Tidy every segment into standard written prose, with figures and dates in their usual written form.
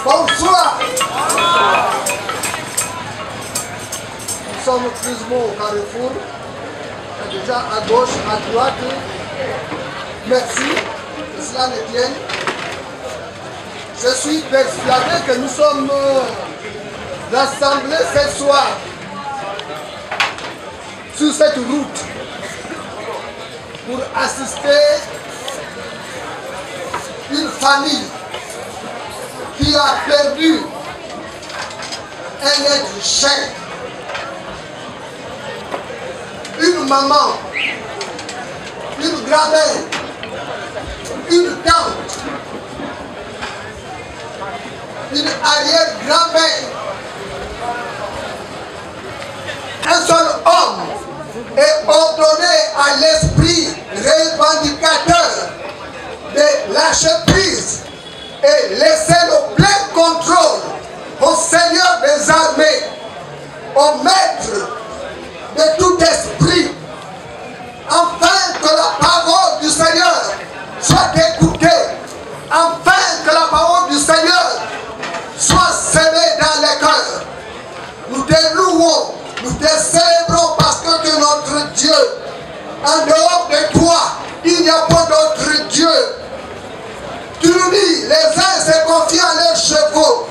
Bonsoir. Nous sommes plus ou moins au carrefour. Déjà à gauche, à droite. Merci. Que cela me tienne. Je suis persuadé que nous sommes rassemblés ce soir sur cette route pour assister une famille qui a perdu un être cher, une maman, une grand-mère, une tante, une arrière-grand-mère, un seul homme est ordonné à l'esprit revendicateur de lâcher prise et laisser le plein contrôle au Seigneur des armées, au maître de tout esprit, afin que la parole du Seigneur soit écoutée, afin que la parole du Seigneur soit semée dans les cœurs. Nous te louons, nous te célébrons parce que tu es notre Dieu. En dehors de toi, il n'y a pas d'autre Dieu. Tu nous dis, les uns se confient à leurs chevaux,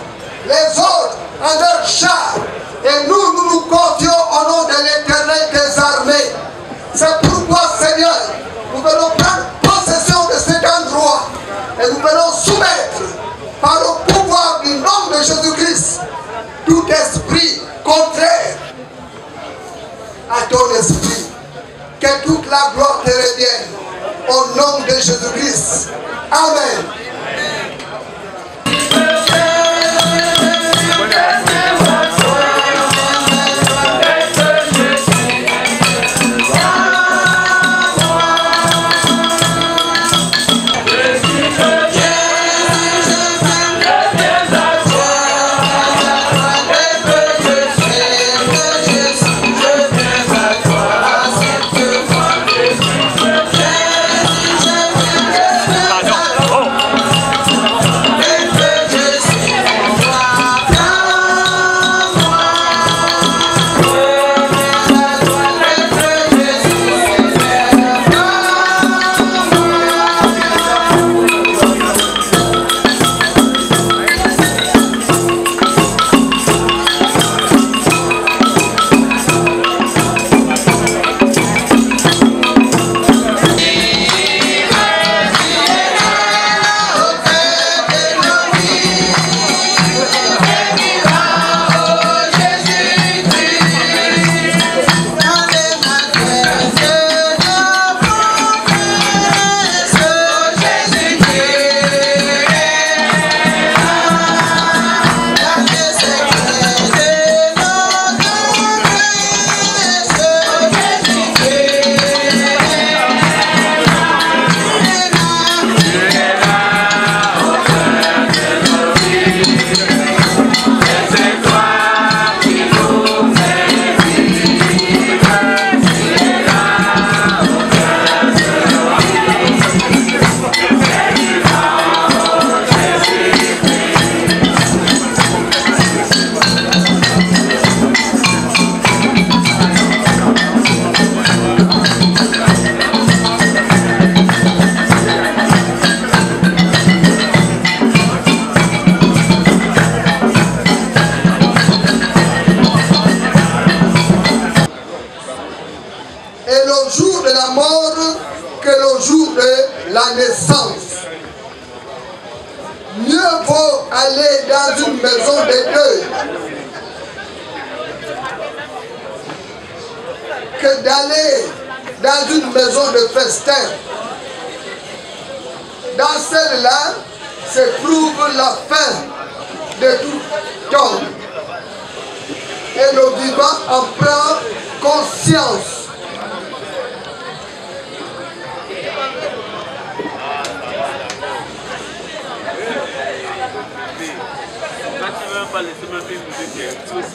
les autres à leurs chars. Et nous nous confions au nom de l'Éternel des armées. C'est pourquoi, Seigneur, nous venons prendre possession de cet endroit et nous venons soumettre par le pouvoir du nom de Jésus-Christ tout esprit contraire à ton esprit. Que toute la gloire te revienne au nom de Jésus-Christ. Amen.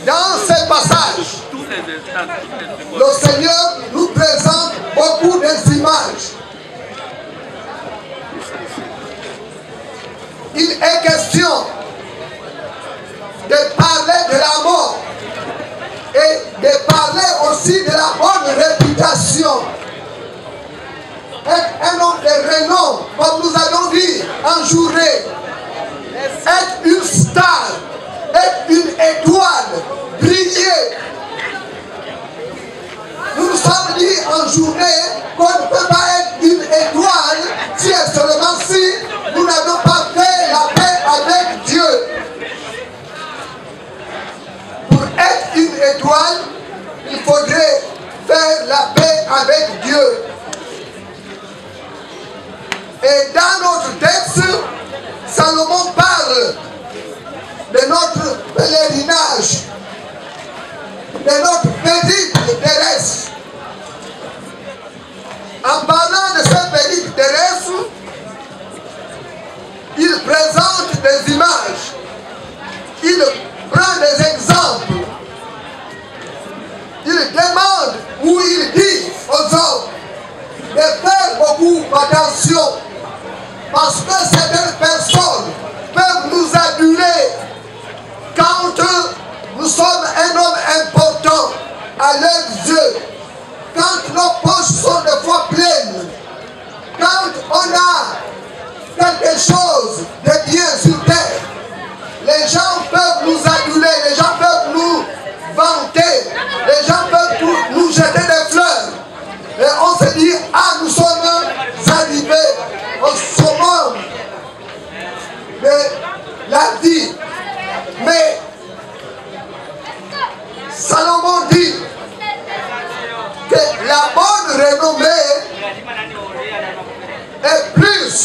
Dans ce passage, le Seigneur nous présente beaucoup d'images. Il est question parlait aussi de la bonne réputation. Être un homme de renom, comme nous avons dit en journée. Être une star, être une étoile, briller. Nous nous sommes dit en journée qu'on ne peut pas être une étoile si et seulement si nous n'avons pas fait la paix avec Dieu. Pour être une étoile, il faudrait faire la paix avec Dieu. Et dans notre texte, Salomon parle de notre pèlerinage, de notre périple terrestre. En parlant de ce périple terrestre, il présente des images, il prend des exemples, il demande ou il dit aux hommes de faire beaucoup attention, parce que certaines personnes peuvent nous aduler quand nous sommes un homme important à leurs yeux, quand nos poches sont des fois pleines, quand on a quelque chose de bien sur terre, les gens peuvent nous aduler, les gens peuvent nous vanter, les gens peuvent nous jeter des fleurs. Et on se dit, ah, nous sommes arrivés au summum de la vie. Mais Salomon dit que la bonne renommée est plus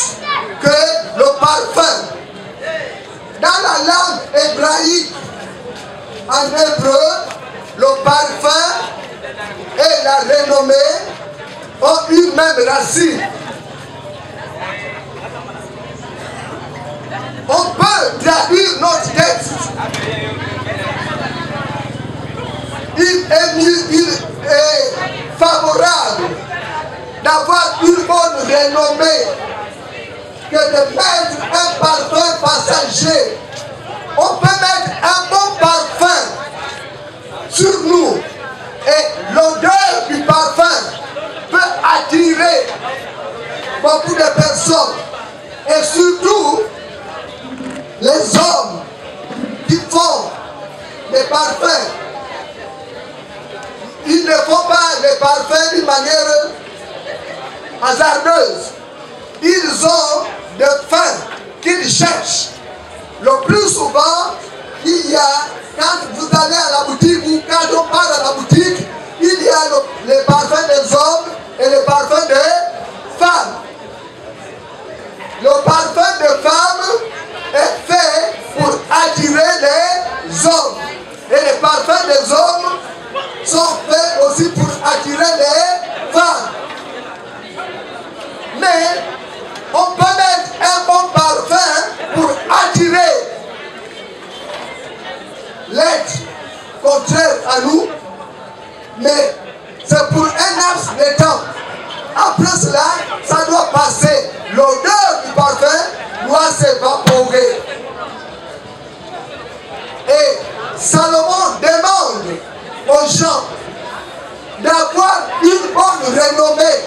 que le parfum. Dans la langue hébraïque, en hébreu, le parfum et la renommée ont une même racine. On peut traduire notre texte. Il est favorable d'avoir une bonne renommée que de mettre un parfum passager. On peut mettre un bon parfum sur nous et l'odeur du parfum peut attirer beaucoup de personnes et surtout les hommes qui font des parfums. Ils ne font pas les parfums d'une manière hasardeuse. Ils ont des fins qu'ils cherchent. Le plus souvent, il y a, quand vous allez à la boutique ou quand on part à la boutique, il y a les parfums des hommes et les parfums des femmes. Le parfum des femmes est fait pour attirer les hommes. Et les parfums des hommes sont faits aussi pour attirer les femmes. Mais on peut mettre un bon parfum pour attirer l'être contraire à nous, mais c'est pour un laps de temps. Après cela, ça doit passer. L'odeur du parfum doit s'évaporer. Et Salomon demande aux gens d'avoir une bonne renommée.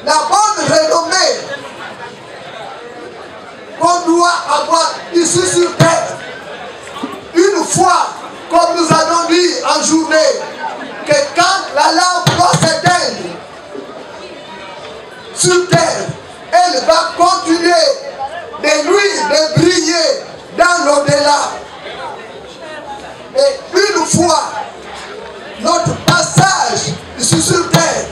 La bonne renommée qu'on doit avoir ici sur terre. Une fois, comme nous avons dit en journée, que quand la lampe va s'éteindre sur terre, elle va continuer de luire, de briller dans l'au-delà. Et une fois notre passage ici sur terre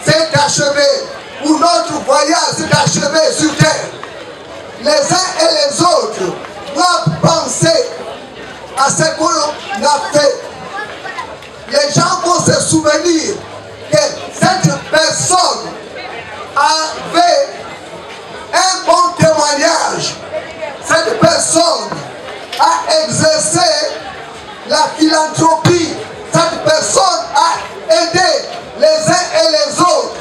s'est achevé, ou notre voyage s'est achevé sur terre, les uns et les autres doivent penser à ce qu'on a fait. Les gens vont se souvenir que cette personne avait un bon témoignage. Cette personne a exercé la philanthropie. Cette personne a aidé les uns et les autres.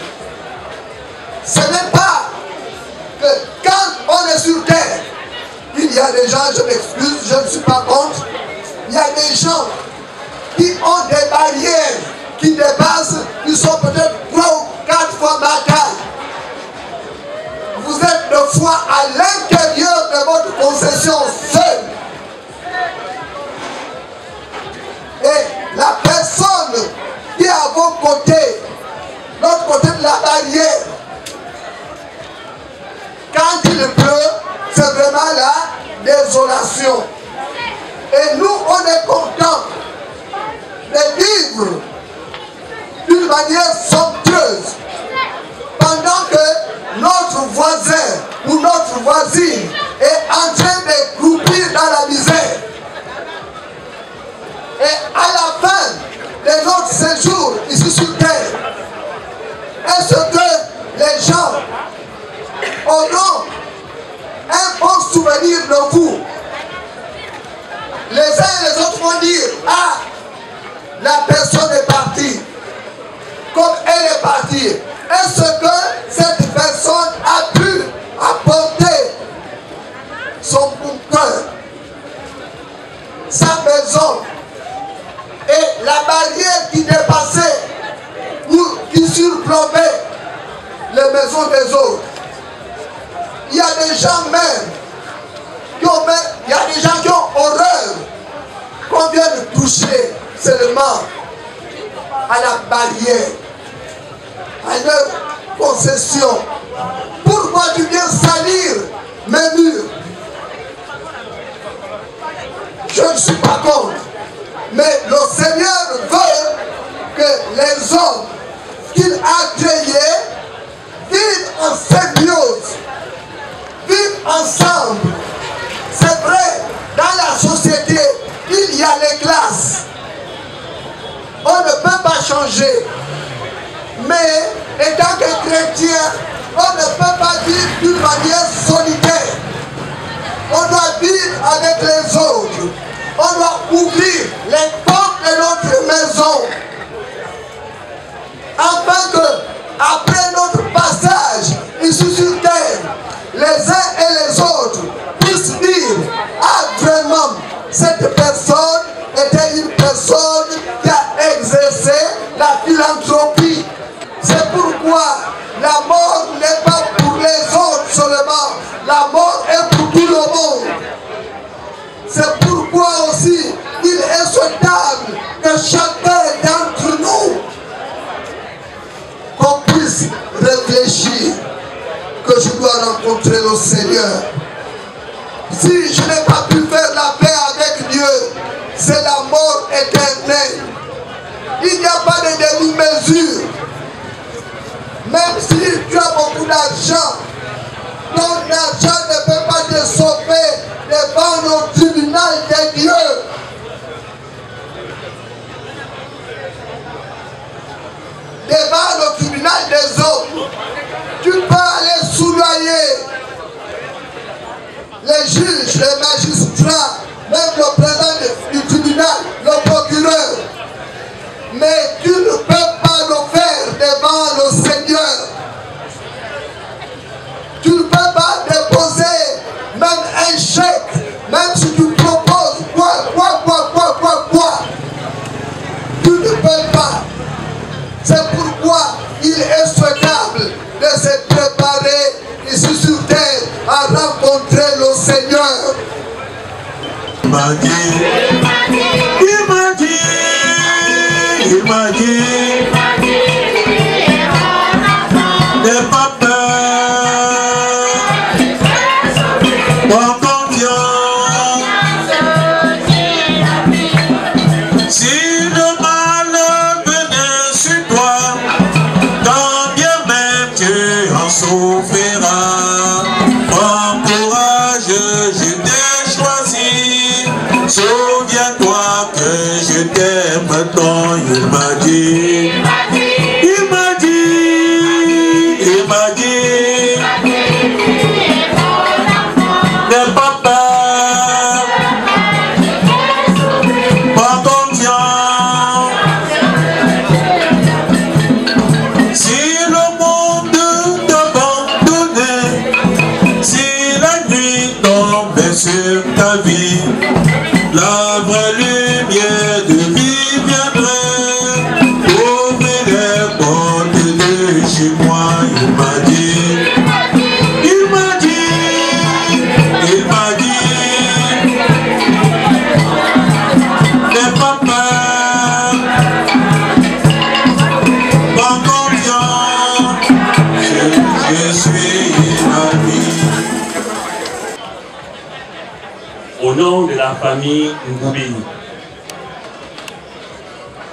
Ce n'est pas que quand on est sur terre, il y a des gens, je m'excuse, je ne suis pas contre, il y a des gens qui ont des barrières qui dépassent, qui sont peut-être 3 ou 4 fois ma taille. Vous êtes de fois à l'intérieur de votre concession seul. Et la personne qui est à vos côtés, l'autre côté de la barrière, quand il pleut, c'est vraiment la désolation. Et nous, on est contents de vivre d'une manière somptueuse pendant que notre voisin ou notre voisine est en train de croupir dans la misère. Et à la fin de notre séjour ici sur terre, est-ce que les gens auront un bon souvenir de vous? Les uns et les autres vont dire, ah, la personne est partie. Comme elle est partie, est-ce que cette personne a pu apporter son bon cœur, sa maison et la barrière qui dépassait ou qui surplombait les maisons des autres? Il y a des gens même qui ont horreur qu'on vienne toucher seulement à la barrière, à leur concession. Pourquoi tu viens salir mes murs? Je ne suis pas contre, mais le Seigneur veut que les hommes qu'il a créés vivent en symbiose, vivent ensemble. C'est vrai, dans la société, il y a les classes. On ne peut pas changer. Mais, étant que chrétien, on ne peut pas vivre d'une manière solitaire. On doit vivre avec les autres. On doit ouvrir les portes de notre maison. Afin que, après notre passage ici sur terre, les uns et les autres puissent dire, ah vraiment, cette personne était une personne qui a exercé la philanthropie. C'est pourquoi la mort n'est pas pour les autres seulement, la mort est pour tout le monde. C'est pourquoi aussi il est souhaitable que chacun d'entre nous qu'on puisse réfléchir que je dois rencontrer le Seigneur. Si je n'ai pas pu faire la paix avec Dieu, c'est la mort éternelle. Il n'y a pas de demi-mesure. Même si tu as beaucoup d'argent, ton argent ne peut pas te sauver devant le tribunal de Dieu. Devant le tribunal des hommes, tu peux aller soudoyer les juges, les magistrats, même le président du tribunal, le procureur. Mais tu ne peux pas le faire devant le Seigneur. Tu ne peux pas déposer même un chèque, même si tu proposes quoi. Tu ne peux pas. C'est pourquoi il est souhaitable de se préparer ici sur terre à rencontrer le Seigneur. Il m'a dit, n'aie pas peur, prends confiance. Si le mal venait sur toi, tant bien même tu en souffriras. Prends courage, je t'ai choisi. Souviens-toi que je t'aime tant. Il m'a dit, n'aie pas peur, prends confiance. Si le monde t'abandonnait, si la nuit tombait sur ta vie, la vraie lumière Au nom de la famille Ngoubeni,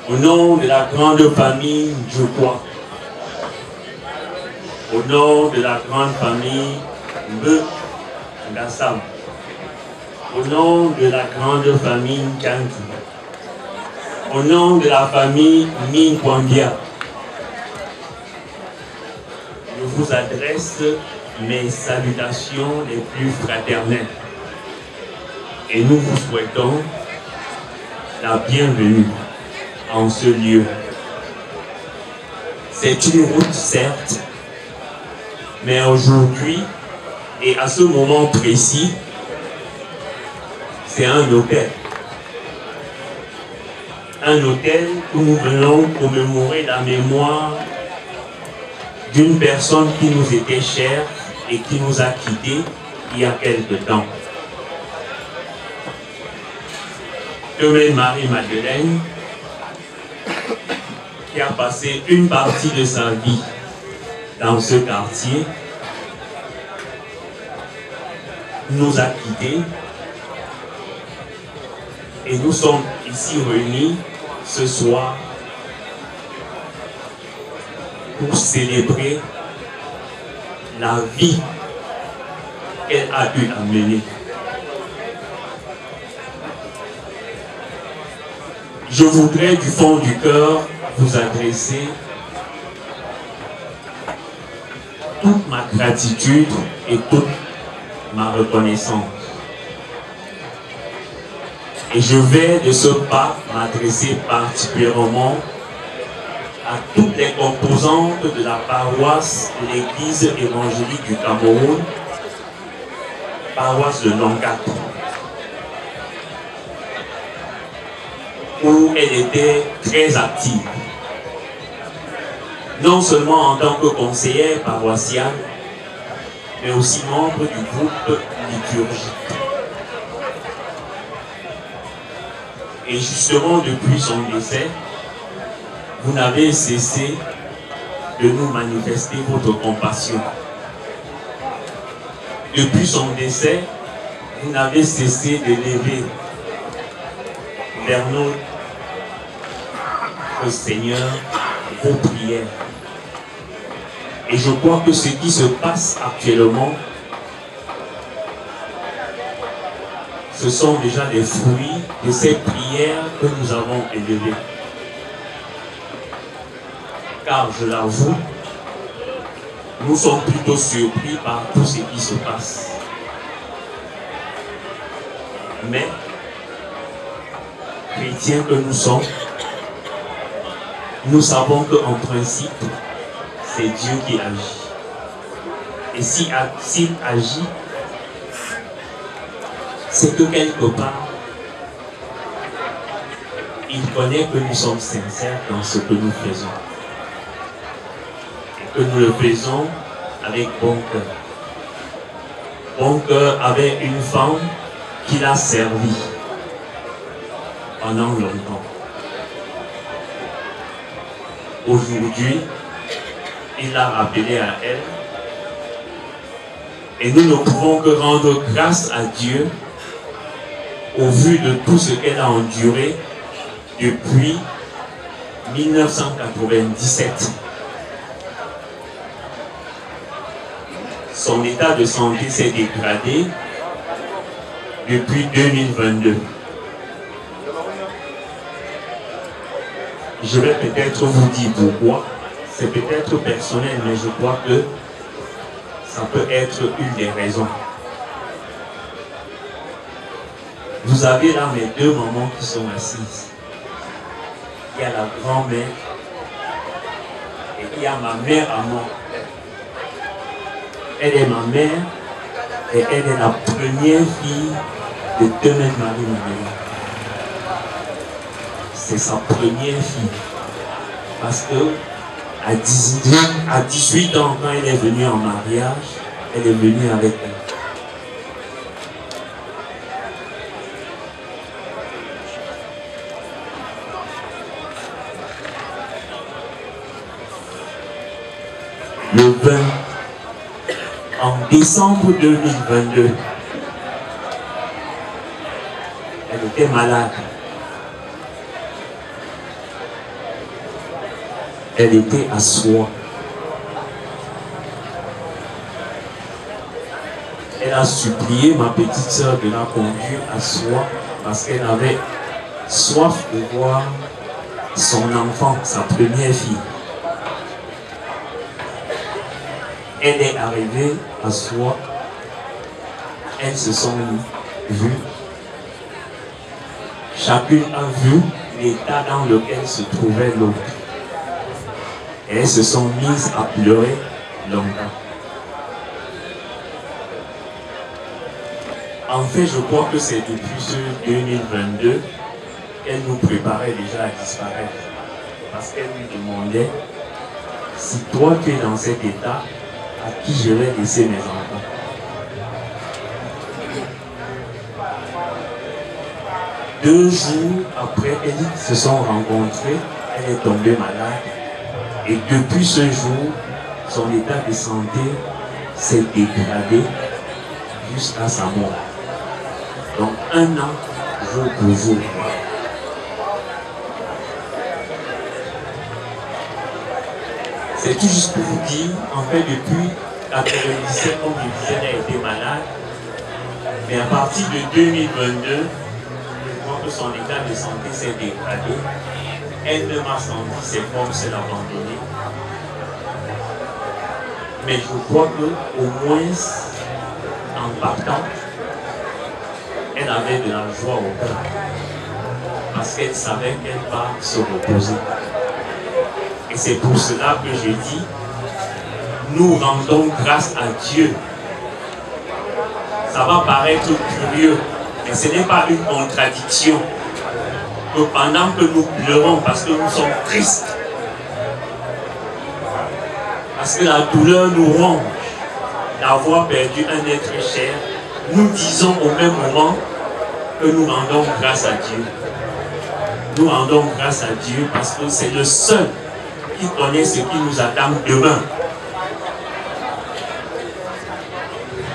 au nom de la grande famille Djokwa, au nom de la grande famille Mbe Ngassam, au nom de la grande famille Kanti, au nom de la famille Minkwambia, je vous adresse mes salutations les plus fraternelles et nous vous souhaitons la bienvenue en ce lieu. C'est une route certes, mais aujourd'hui et à ce moment précis, c'est un hôtel. Un hôtel où nous venons commémorer la mémoire d'une personne qui nous était chère et qui nous a quittés il y a quelque temps. Theumen Marie-Madeleine, qui a passé une partie de sa vie dans ce quartier, nous a quittés et nous sommes ici réunis ce soir pour célébrer la vie qu'elle a pu amener. Je voudrais du fond du cœur vous adresser toute ma gratitude et toute ma reconnaissance. Et je vais de ce pas m'adresser particulièrement à toutes les composantes de la paroisse de l'Église évangélique du Cameroun, paroisse de Longat, où elle était très active, non seulement en tant que conseillère paroissiale, mais aussi membre du groupe liturgique. Et justement, depuis son décès, vous n'avez cessé de nous manifester votre compassion. Depuis son décès, vous n'avez cessé de lever vers notre Seigneur vos prières. Et je crois que ce qui se passe actuellement, ce sont déjà les fruits de ces prières que nous avons élevées. Car je l'avoue, nous sommes plutôt surpris par tout ce qui se passe. Mais, chrétiens que nous sommes, nous savons qu'en principe, c'est Dieu qui agit. Et s'il agit, c'est que quelque part, il connaît que nous sommes sincères dans ce que nous faisons. Et que nous le faisons avec bon cœur. Bon cœur avec une femme qui l'a servi pendant longtemps. Aujourd'hui, il l'a rappelé à elle. Et nous ne pouvons que rendre grâce à Dieu au vu de tout ce qu'elle a enduré depuis 1997. Son état de santé s'est dégradé depuis 2022. Je vais peut-être vous dire pourquoi. C'est peut-être personnel, mais je crois que ça peut être une des raisons. Vous avez là mes deux mamans qui sont assises. Il y a la grand-mère et il y a ma mère à moi. Elle est ma mère et elle est la première fille de Theumen Marie-Madeleine. C'est sa première fille. Parce que à 18 ans, quand elle est venue en mariage, elle est venue avec elle. Le 20, en décembre 2022, Elle était malade. Elle était à soi. Elle a supplié ma petite sœur de la conduire à soi parce qu'elle avait soif de voir son enfant, sa première fille. Elle est arrivée à soi. Elles se sont vues. Chacune a vu l'état dans lequel se trouvait l'autre. Et elles se sont mises à pleurer longtemps. En fait, je crois que c'est depuis ce 2022 qu'elle nous préparait déjà à disparaître. Parce qu'elle lui demandait, si toi tu es dans cet état, à qui je vais laisser mes enfants? Deux jours après, elles se sont rencontrées, elle est tombée malade. Et depuis ce jour, son état de santé s'est dégradé jusqu'à sa mort. Donc 1 an, jour pour jour. C'est tout juste pour vous dire, en fait depuis 1997, comme je disais, elle a été malade. Mais à partir de 2022, je vois que son état de santé s'est dégradé. Elle-même a senti ses forces l'abandonner. Mais je crois qu'au moins, en partant, elle avait de la joie au cœur. Parce qu'elle savait qu'elle va se reposer. Et c'est pour cela que je dis, nous rendons grâce à Dieu. Ça va paraître curieux, mais ce n'est pas une contradiction. Que pendant que nous pleurons parce que nous sommes tristes, parce que la douleur nous ronge d'avoir perdu un être cher, nous disons au même moment que nous rendons grâce à Dieu. Nous rendons grâce à Dieu parce que c'est le seul qui connaît ce qui nous attend demain.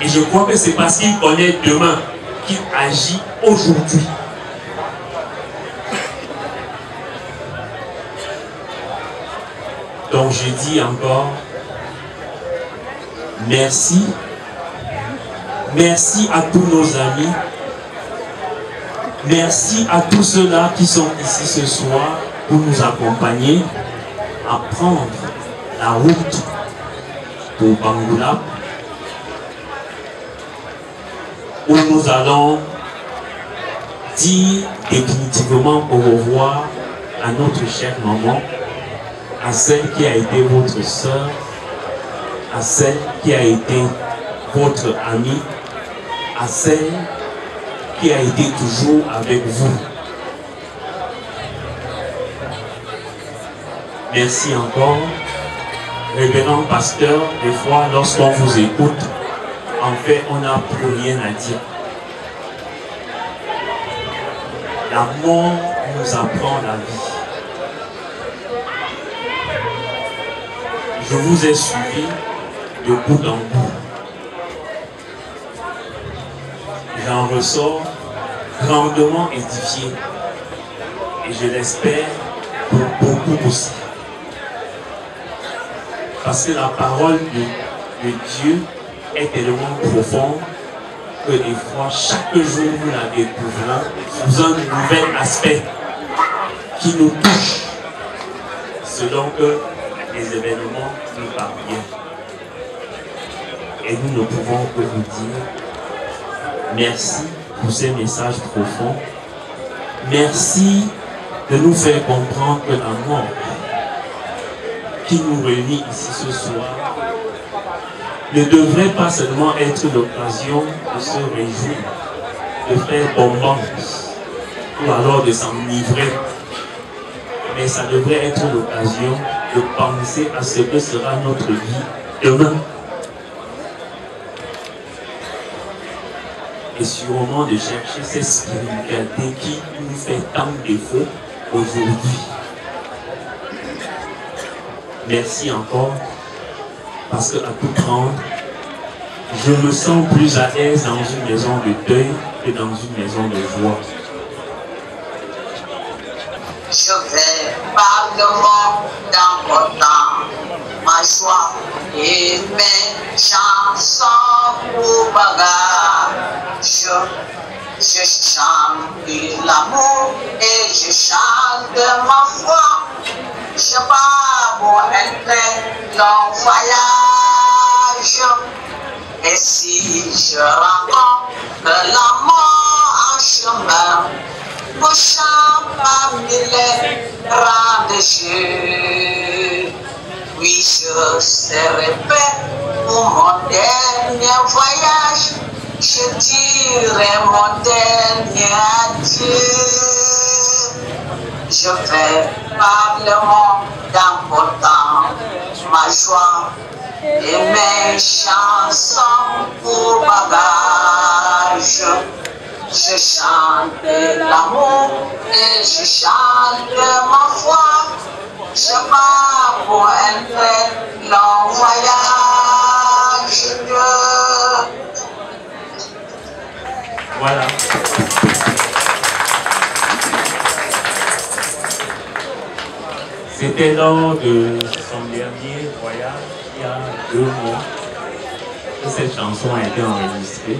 Et je crois que c'est parce qu'il connaît demain qu'il agit aujourd'hui. Donc je dis encore, merci. Merci à tous nos amis. Merci à tous ceux-là qui sont ici ce soir pour nous accompagner à prendre la route pour Bangoula, où nous allons dire définitivement au revoir à notre chère maman, à celle qui a été votre sœur, à celle qui a été votre amie, à celle qui a été toujours avec vous. Merci encore. Révérend pasteur, des fois lorsqu'on vous écoute, en fait on n'a plus rien à dire. La mort nous apprend la vie. Je vous ai suivi de bout en bout. J'en ressors grandement édifié. Et je l'espère pour beaucoup aussi. Parce que la parole de Dieu est tellement profonde que des fois, chaque jour, nous la découvrons sous un nouvel aspect qui nous touche selon que les événements nous parviennent. Et nous ne pouvons que vous dire merci pour ces messages profonds. Merci de nous faire comprendre que la mort qui nous réunit ici ce soir ne devrait pas seulement être l'occasion de se réjouir, de faire bombance ou alors de s'enivrer, mais ça devrait être l'occasion de penser à ce que sera notre vie demain. Et sûrement de chercher cette spiritualité qui nous fait tant défaut aujourd'hui. Merci encore, parce qu'à tout prendre, je me sens plus à l'aise dans une maison de deuil que dans une maison de joie. Je vais par le monde important ma joie et mes chansons pour bagage. Je chante l'amour et je chante ma foi. Je pars pour un très long voyage. Et si je rencontre la mort en chemin, prochain parmi les rangs de Dieu, oui, je serai prêt pour mon dernier voyage. Je dirai mon dernier adieu. Je vais par le monde important ma joie et mes chansons pour bagage. Je chante l'amour et je chante ma foi. Je pars pour un très long voyage. Voilà. C'était lors de son dernier voyage, il y a 2 mois, que cette chanson a été enregistrée.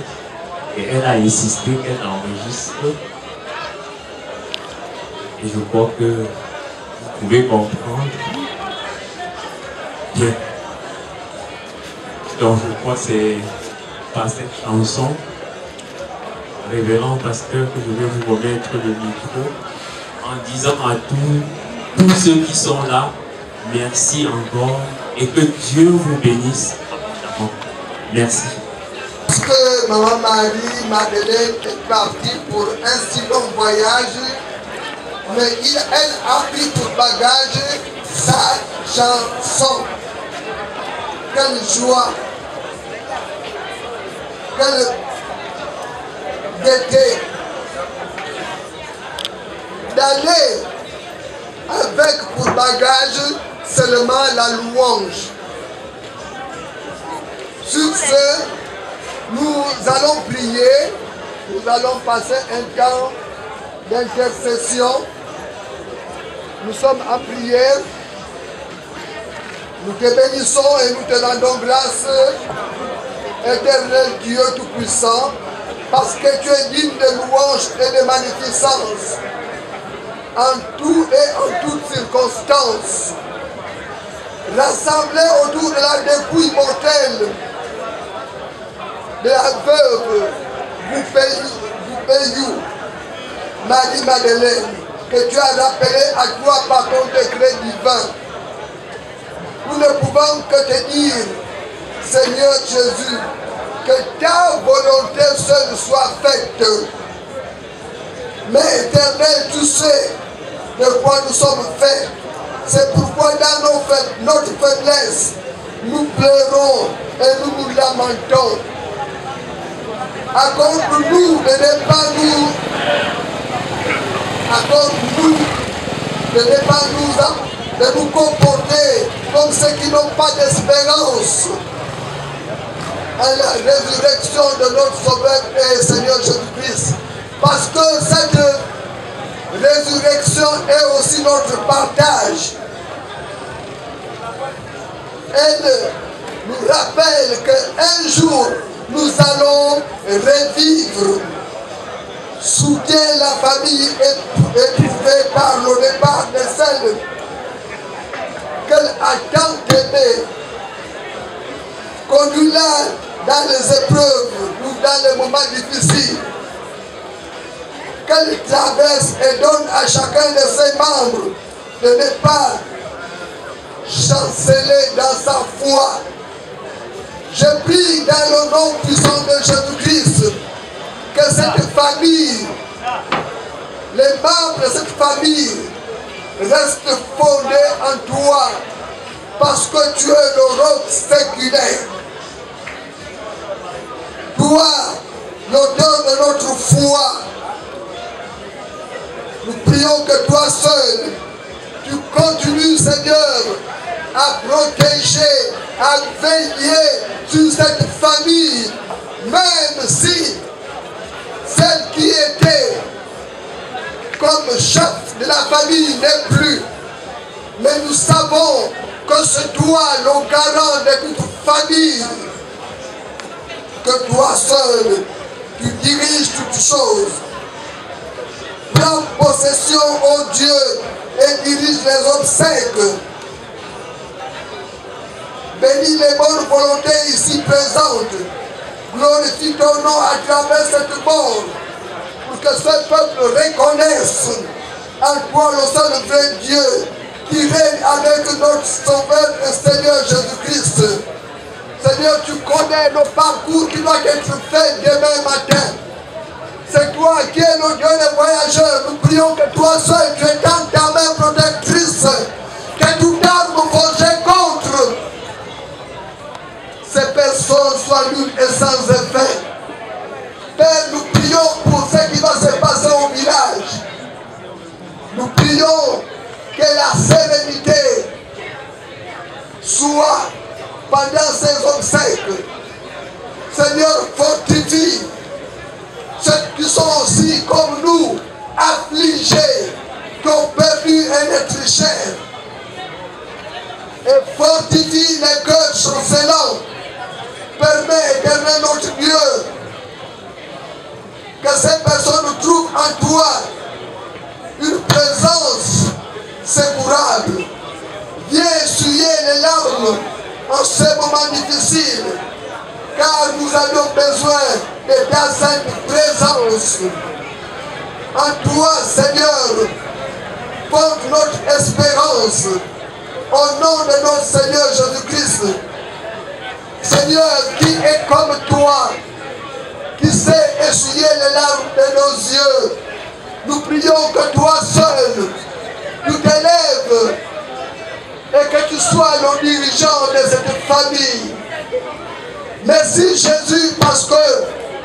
Et elle a insisté qu'elle enregistre. Et je crois que vous pouvez comprendre. Bien. Donc je crois que c'est par cette chanson, révérend pasteur, que je vais vous remettre le micro en disant à tous ceux qui sont là, merci encore et que Dieu vous bénisse. Merci. Parce que Maman Marie-Madeleine est partie pour un si long voyage, mais elle a pris pour bagage sa chanson. Quelle joie, quelle gaieté d'aller avec pour bagage seulement la louange. Sur ce, nous allons prier, nous allons passer un temps d'intercession. Nous sommes en prière. Nous te bénissons et nous te rendons grâce, éternel Dieu Tout-Puissant, parce que tu es digne de louange et de magnificence en tout et en toutes circonstances. Rassemblés autour de la dépouille mortelle de la veuve Boupéyou, Marie-Madeleine, que tu as rappelé à toi par ton décret divin. Nous ne pouvons que te dire, Seigneur Jésus, que ta volonté seule soit faite. Mais éternel, tu sais de quoi nous sommes faits. C'est pourquoi dans notre faiblesse, nous pleurons et nous nous lamentons. Accorde-nous de ne pas de nous comporter comme ceux qui n'ont pas d'espérance à la résurrection de notre Sauveur et Seigneur Jésus-Christ. Parce que cette résurrection est aussi notre partage. Elle nous rappelle qu'un jour, nous allons revivre. Soutiens la famille éprouvée par le départ de celle qu'elle a tant aimée. Conduis-la dans les épreuves ou dans les moments difficiles. Qu'elle traverse et donne à chacun de ses membres de ne pas chanceler dans sa foi. Je prie dans le nom puissant de Jésus-Christ que cette famille, les membres de cette famille restent fondés en toi parce que tu es le roc séculaire. Toi, l'auteur de notre foi, nous prions que toi seul, tu continues, Seigneur, à protéger, à veiller sur cette famille, même si celle qui était comme chef de la famille n'est plus. Mais nous savons que c'est toi le garant de toute famille. Que toi seul, tu diriges toutes choses. Prends possession, ô Dieu, et dirige les obsèques. Bénis les bonnes volontés ici présentes. Glorifie ton nom à travers cette mort. Pour que ce peuple reconnaisse en toi le seul vrai Dieu qui règne avec notre Sauveur et Seigneur Jésus-Christ. Seigneur, tu connais le parcours qui doit être fait demain matin. C'est toi qui es le Dieu des voyageurs. Nous prions que toi seul, tu étends ta main protectrice. Que toute arme forgée contre ces personnes soient nulles et sans effet. Père, nous prions pour ce qui va se passer au village. Nous prions que la sérénité soit pendant ces obsèques. Seigneur, fortifie ceux qui sont aussi comme nous, affligés, qui ont perdu un être cher. Et fortifie les cœurs chancelants. Permets, éternel notre Dieu, que ces personnes trouvent en toi une présence secourable. Viens essuyer les larmes en ces moments difficiles, car nous avions besoin de ta sainte présence. En toi, Seigneur, porte notre espérance. Au nom de notre Seigneur Jésus-Christ. Seigneur, qui est comme toi, qui sait essuyer les larmes de nos yeux. Nous prions que toi seul, tu t'élèves et que tu sois le dirigeant de cette famille. Merci Jésus, parce que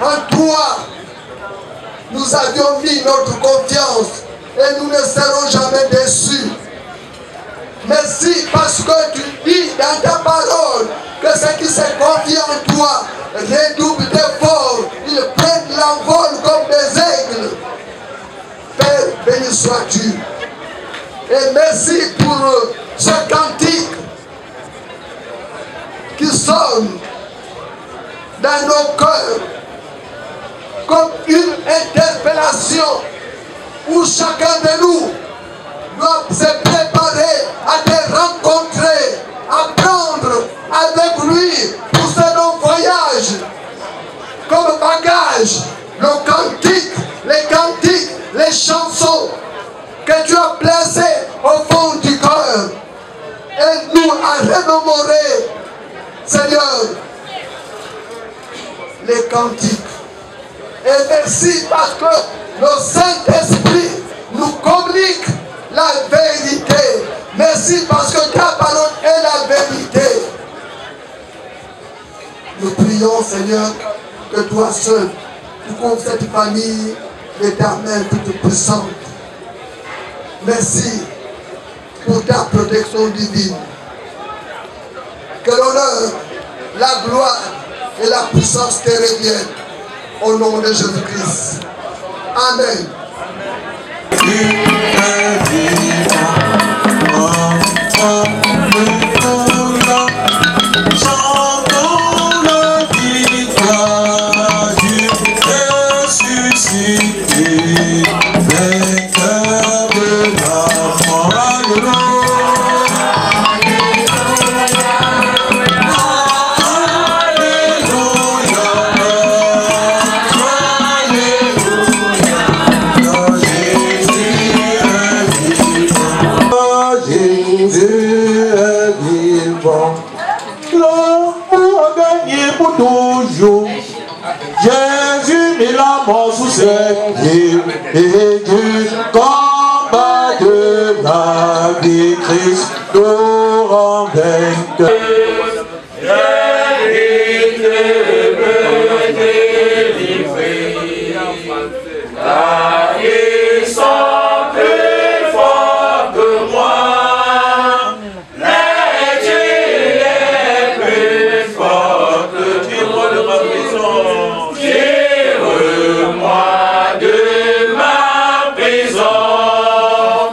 en toi, nous avions mis notre confiance et nous ne serons jamais déçus. Merci parce que tu dis dans ta parole que ceux qui se confient en toi redoublent d'efforts, ils prennent l'envol comme des aigles. Père, béni sois-tu. Et merci pour ce cantique qui sonne dans nos cœurs comme une interpellation où chacun de nous doit se préparer à te rencontrer, à prendre avec lui pour ce long voyage comme bagage le cantique, les cantiques, les chansons que tu as placées au fond du cœur. Et nous à remémorer, Seigneur, les cantiques. Et merci parce que le Saint-Esprit nous communique la vérité. Merci parce que ta parole est la vérité. Nous prions, Seigneur, que toi seul, tu couvres cette famille de ta main toute puissante. Merci pour ta protection divine. Que l'honneur, la gloire et la puissance te reviennent au nom de Jésus-Christ. Amen. Chantons la victoire du ressuscité, vainqueur de la mort. L'amour a gagné pour toujours. Jésus mit la mort sous ses pieds et du combat de la vie, Christ nous rend vainqueur. Car ils sont plus forts que moi. Tire-moi de ma prison.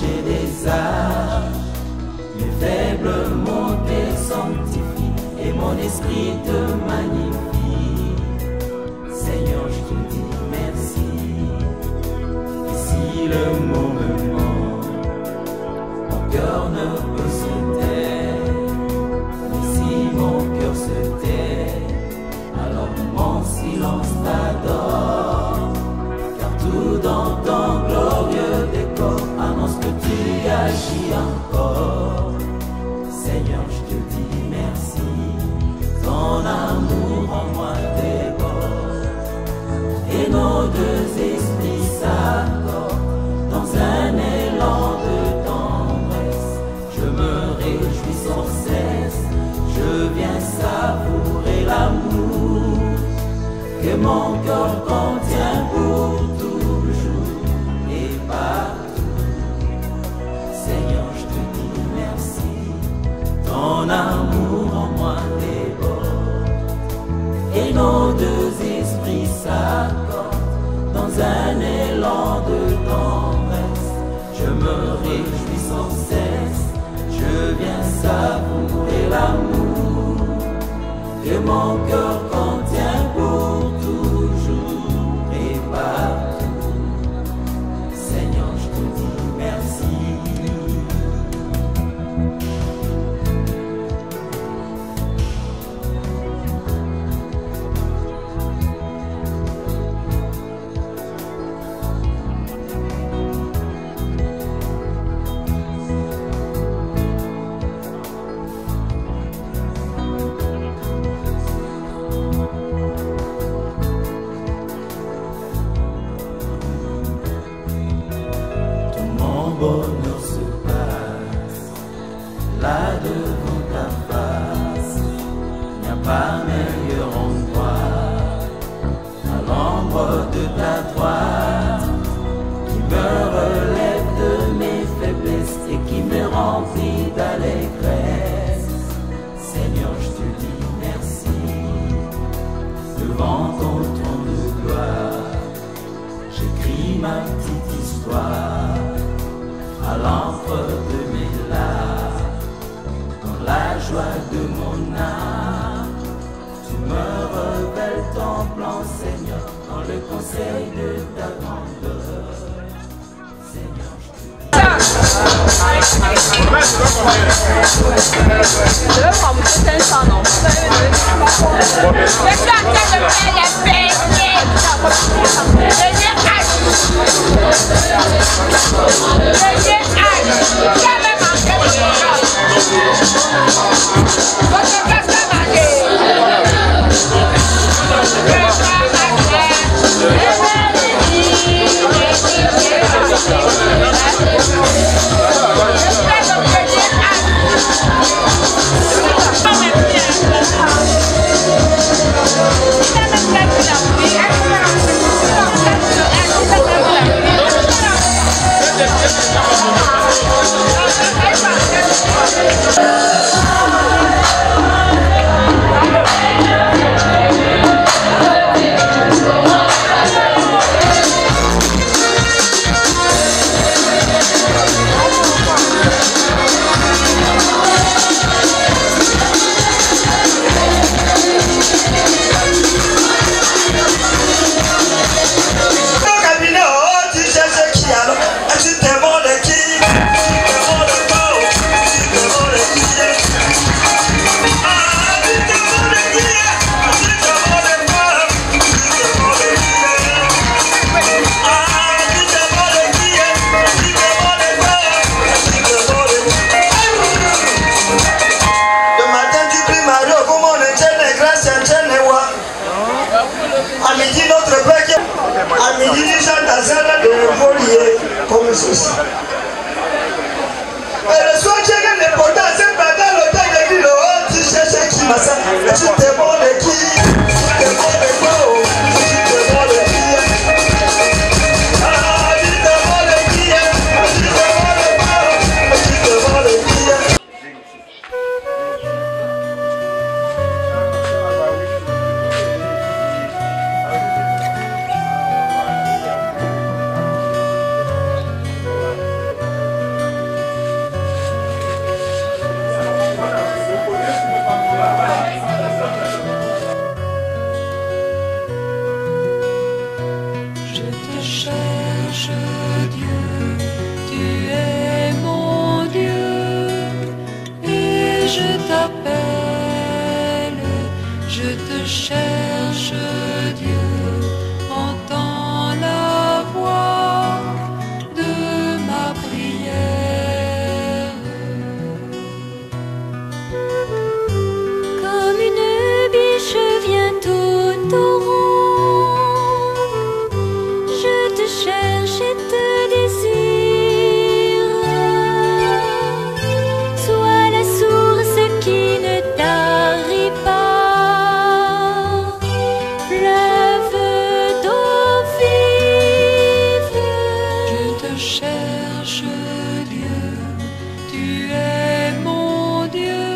j'ai des âmes, mes faibles mots te sanctifient et mon esprit te magnifie. Seigneur, je te dis merci. Et si le mot me ment, mon cœur ne peut se taire. Mais si mon cœur se tait, alors mon silence t'adore. Car tout dans ton glorieux décor annonce que tu agis encore. Seigneur, je te dis merci. Ton amour en moi déborde et nos deux esprits s'accordent dans un élan de tendresse. Je me réjouis sans cesse, je viens savourer l'amour que mon cœur contient pour toujours et partout. Seigneur, je te dis merci. Ton amour en moi déborde et nos deux esprits s'accordent dans un élan de tendresse. Je me réjouis sans cesse, je viens savourer l'amour que mon cœur contient pour toujours et partout. Seigneur, je te dis merci. Bonheur se passe là devant ta face. Il n'y a pas meilleur endroit à l'ombre de ta droite qui me relève de mes faiblesses et qui me remplit d'allégresse. Seigneur, je te dis merci. Devant ton trône de gloire, j'écris ma petite histoire à l'encre de mes larmes, dans la joie de mon âme. Tu me révèles ton plan, Seigneur, dans le conseil de ta grandeur. Seigneur, je te t'appelle, je te cherche, Dieu, entends la voix de ma prière. Comme une biche vient au torrent, je te cherche et te désire. Sois la source qui ne tarit pas, fleuve d'eau vive. Je te cherche, Dieu, tu es mon Dieu,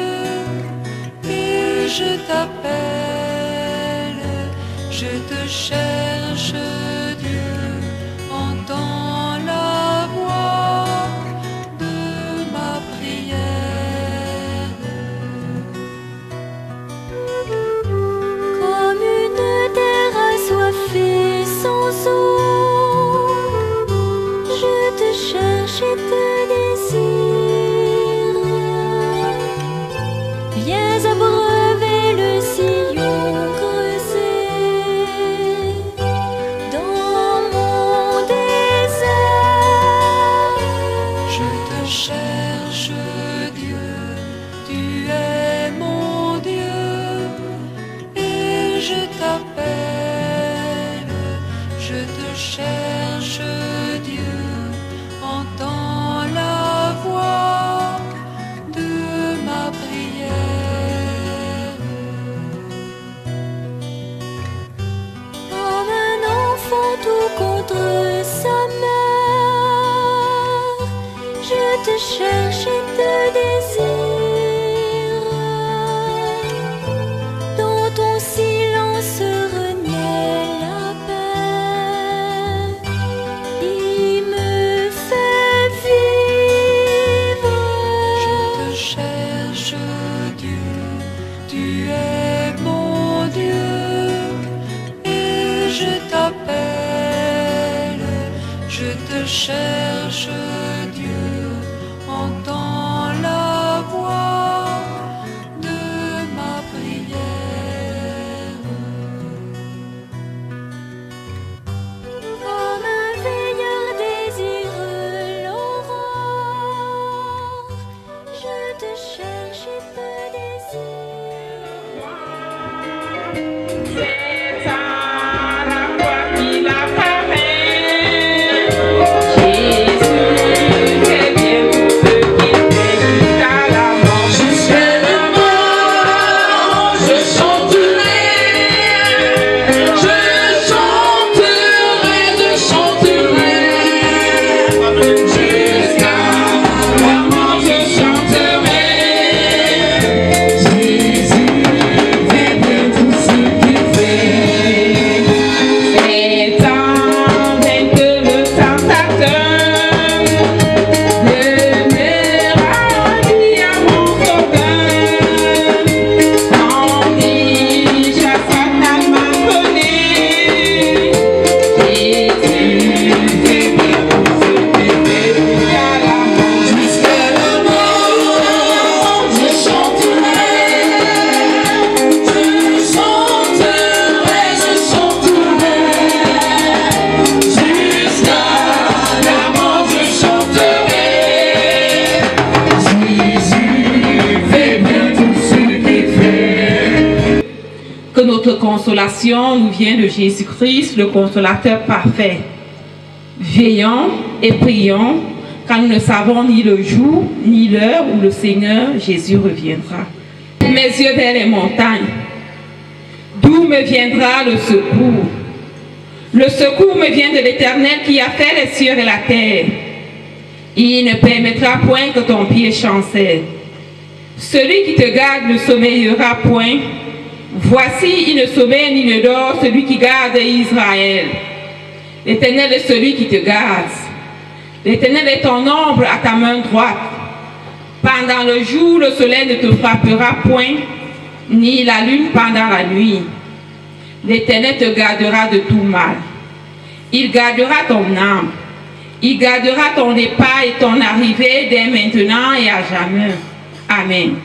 et je t'appelle, je te cherche, Dieu, entends la voix de ma prière. Comme une terre assoiffée sans eau, je te cherche et te désire. Viens abreuver le sillon creusé dans mon désert. Je te cherche, Dieu, tu es mon Dieu, et je t'appelle, je te cherche, Dieu, entends la voix de ma prière. Comme un enfant tout contre sa mère, je te cherche et te désire. Dans ton silence renaît la paix, il me fait vivre. Je te cherche, Dieu, tu es mon Dieu, et je t'appelle, je te cherche, Dieu, entends la voix de ma prière. Comme un veilleur désire l'aurore, je te cherche et te désire. C'est à la fois qu'il apparaît. Jésus fait bien pour ceux qui fait jusqu'à la mort. Jusqu'à la mort, je chanterai. Je chanterai, je chanterai. Jusqu'à la mort, je chanterai. Jésus fait bien tout ce qu'il fait. C'est en vain que le tentateur demeura dit à mon sauveur. Tandis que Satan m'appelait, Jésus fait bien tout ce qu'il fait jusqu'à la mort. Jusqu'à la mort, je chanterai. Je chanterai, je chanterai. Jusqu'à la mort, je chanterai. Jésus fait bien tout ce qu'il fait. Que notre consolation nous vient de Jésus-Christ, le consolateur parfait. Veillons et prions, car nous ne savons ni le jour, ni l'heure où le Seigneur Jésus reviendra. Mes yeux vers les montagnes, d'où me viendra le secours? Le secours me vient de l'Éternel qui a fait les cieux et la terre. Il ne permettra point que ton pied chancelle. Celui qui te garde ne sommeillera point. Voici, il ne sommeille ni ne dort, celui qui garde Israël. L'Éternel est celui qui te garde. L'Éternel est ton ombre à ta main droite. Pendant le jour, le soleil ne te frappera point, ni la lune pendant la nuit. L'Éternel te gardera de tout mal. Il gardera ton âme. Il gardera ton départ et ton arrivée dès maintenant et à jamais. Amen.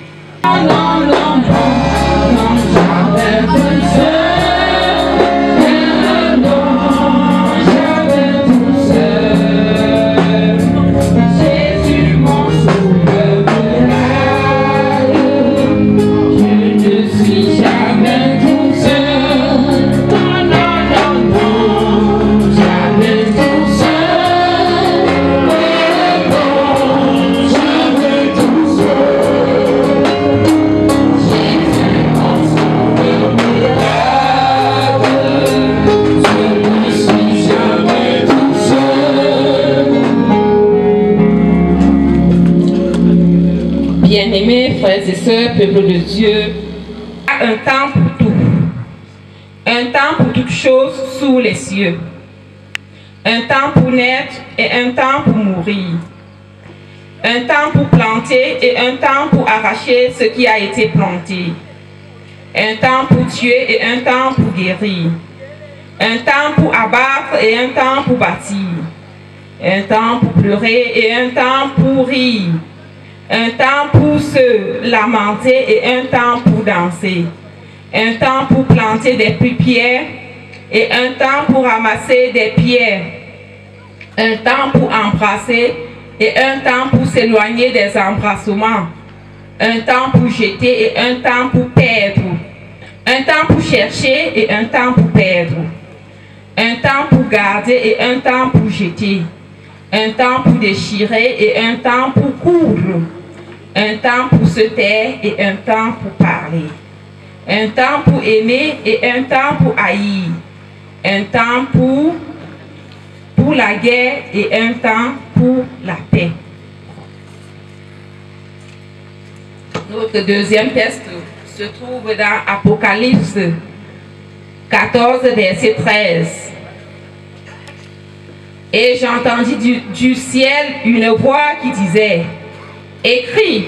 Bien-aimés frères et sœurs, peuple de Dieu, un temps pour tout, un temps pour toutes choses sous les cieux, un temps pour naître et un temps pour mourir, un temps pour planter et un temps pour arracher ce qui a été planté, un temps pour tuer et un temps pour guérir, un temps pour abattre et un temps pour bâtir, un temps pour pleurer et un temps pour rire, un temps pour se lamenter et un temps pour danser, un temps pour planter des pierres et un temps pour ramasser des pierres, un temps pour embrasser et un temps pour s'éloigner des embrassements, un temps pour jeter et un temps pour perdre, un temps pour chercher et un temps pour perdre, un temps pour garder et un temps pour jeter, un temps pour déchirer et un temps pour coudre, un temps pour se taire et un temps pour parler, un temps pour aimer et un temps pour haïr, un temps pour la guerre et un temps pour la paix. Notre deuxième texte se trouve dans Apocalypse 14, verset 13. Et j'ai entendu du ciel une voix qui disait: écris,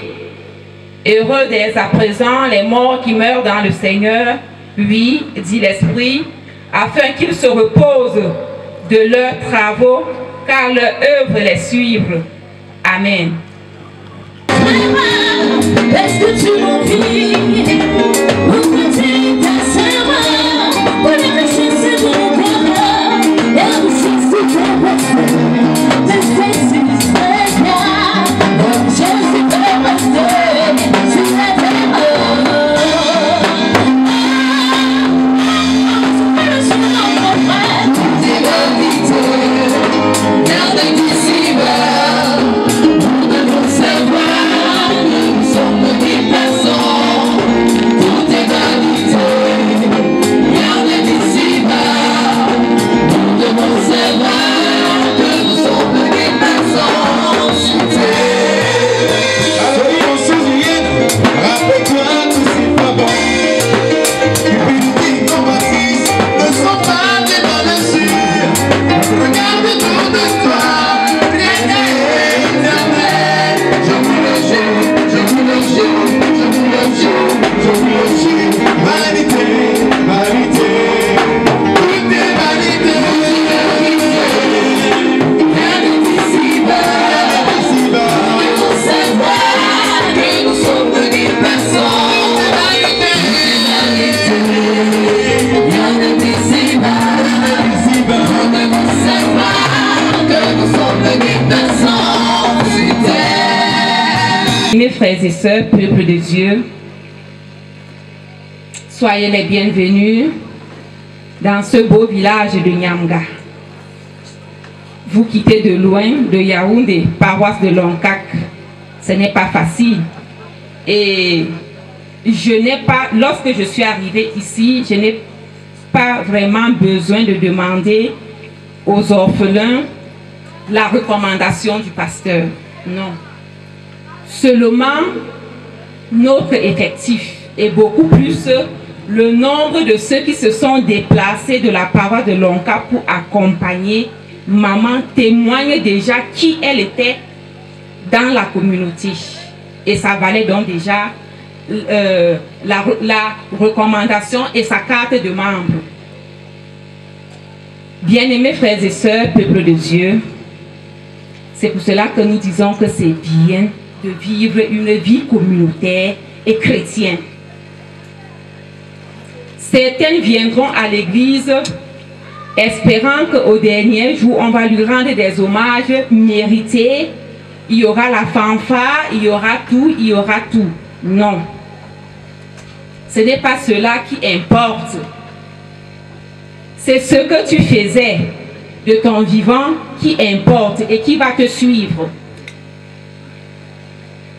heureux dès à présent les morts qui meurent dans le Seigneur, oui, dit l'Esprit, afin qu'ils se reposent de leurs travaux, car leur œuvre les suivre. Amen. Est-ce que tu m'envies? Ta serveur, pour les péchés c'est de l'éternel, et aussi c'est de rester, de cesser de se faire, comme Jésus peut rester sur la terre. Tout est vanité, rien d'indicible, nous devons savoir, nous sommes des personnes. Tout est vanité, rien d'indicible, nous devons savoir que nous sommes des personnes. Alors, on se souvient, rappelle-toi tout c'est pas bon. Une qu'on baptise ne sont pas des malheureux. Regarde autour de toi, rien n'est éternel. Je vous le jure, je vous le jure, je vous le jure, je vous le jure. Vanité, vanité, tout est vanité. Rien d'indicible, nous devons savoir que nous sommes des personnes. Rien d'indicible, nous devons savoir que nous sommes des personnes sur terre. Mes frères et sœurs, peuple de Dieu, soyez les bienvenus dans ce beau village de Nyamga. Vous quittez de loin, de Yaoundé, paroisse de Lonkak. Ce n'est pas facile. Et je n'ai pas, lorsque je suis arrivée ici, je n'ai pas vraiment besoin de demander aux orphelins la recommandation du pasteur. Non. Seulement, notre effectif et beaucoup plus le nombre de ceux qui se sont déplacés de la paroisse de Lonka pour accompagner maman témoigne déjà qui elle était dans la communauté. Et ça valait donc déjà la recommandation et sa carte de membre. Bien-aimés frères et sœurs, peuple de Dieu, c'est pour cela que nous disons que c'est bien de vivre une vie communautaire et chrétien. Certains viendront à l'église espérant qu'au dernier jour, on va lui rendre des hommages mérités. Il y aura la fanfare, il y aura tout, il y aura tout. Non. Ce n'est pas cela qui importe. C'est ce que tu faisais de ton vivant qui importe et qui va te suivre.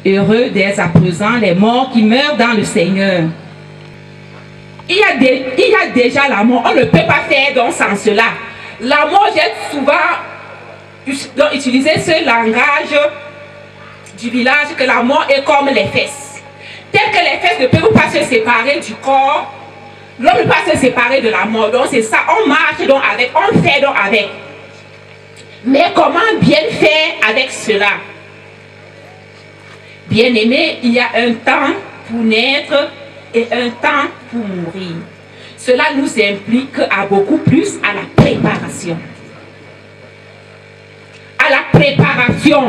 Heureux dès à présent les morts qui meurent dans le Seigneur. Il y a déjà la mort. On ne peut pas faire dans ce sens-là. La mort, j'ai souvent utilisé ce langage du village que la mort est comme les fesses. Tel que les fesses ne peuvent pas se séparer du corps, l'homme ne peut pas se séparer de la mort. Donc c'est ça, on marche donc avec, on fait donc avec. Mais comment bien faire avec cela? Bien-aimé, il y a un temps pour naître et un temps pour mourir. Cela nous implique à beaucoup plus à la préparation. À la préparation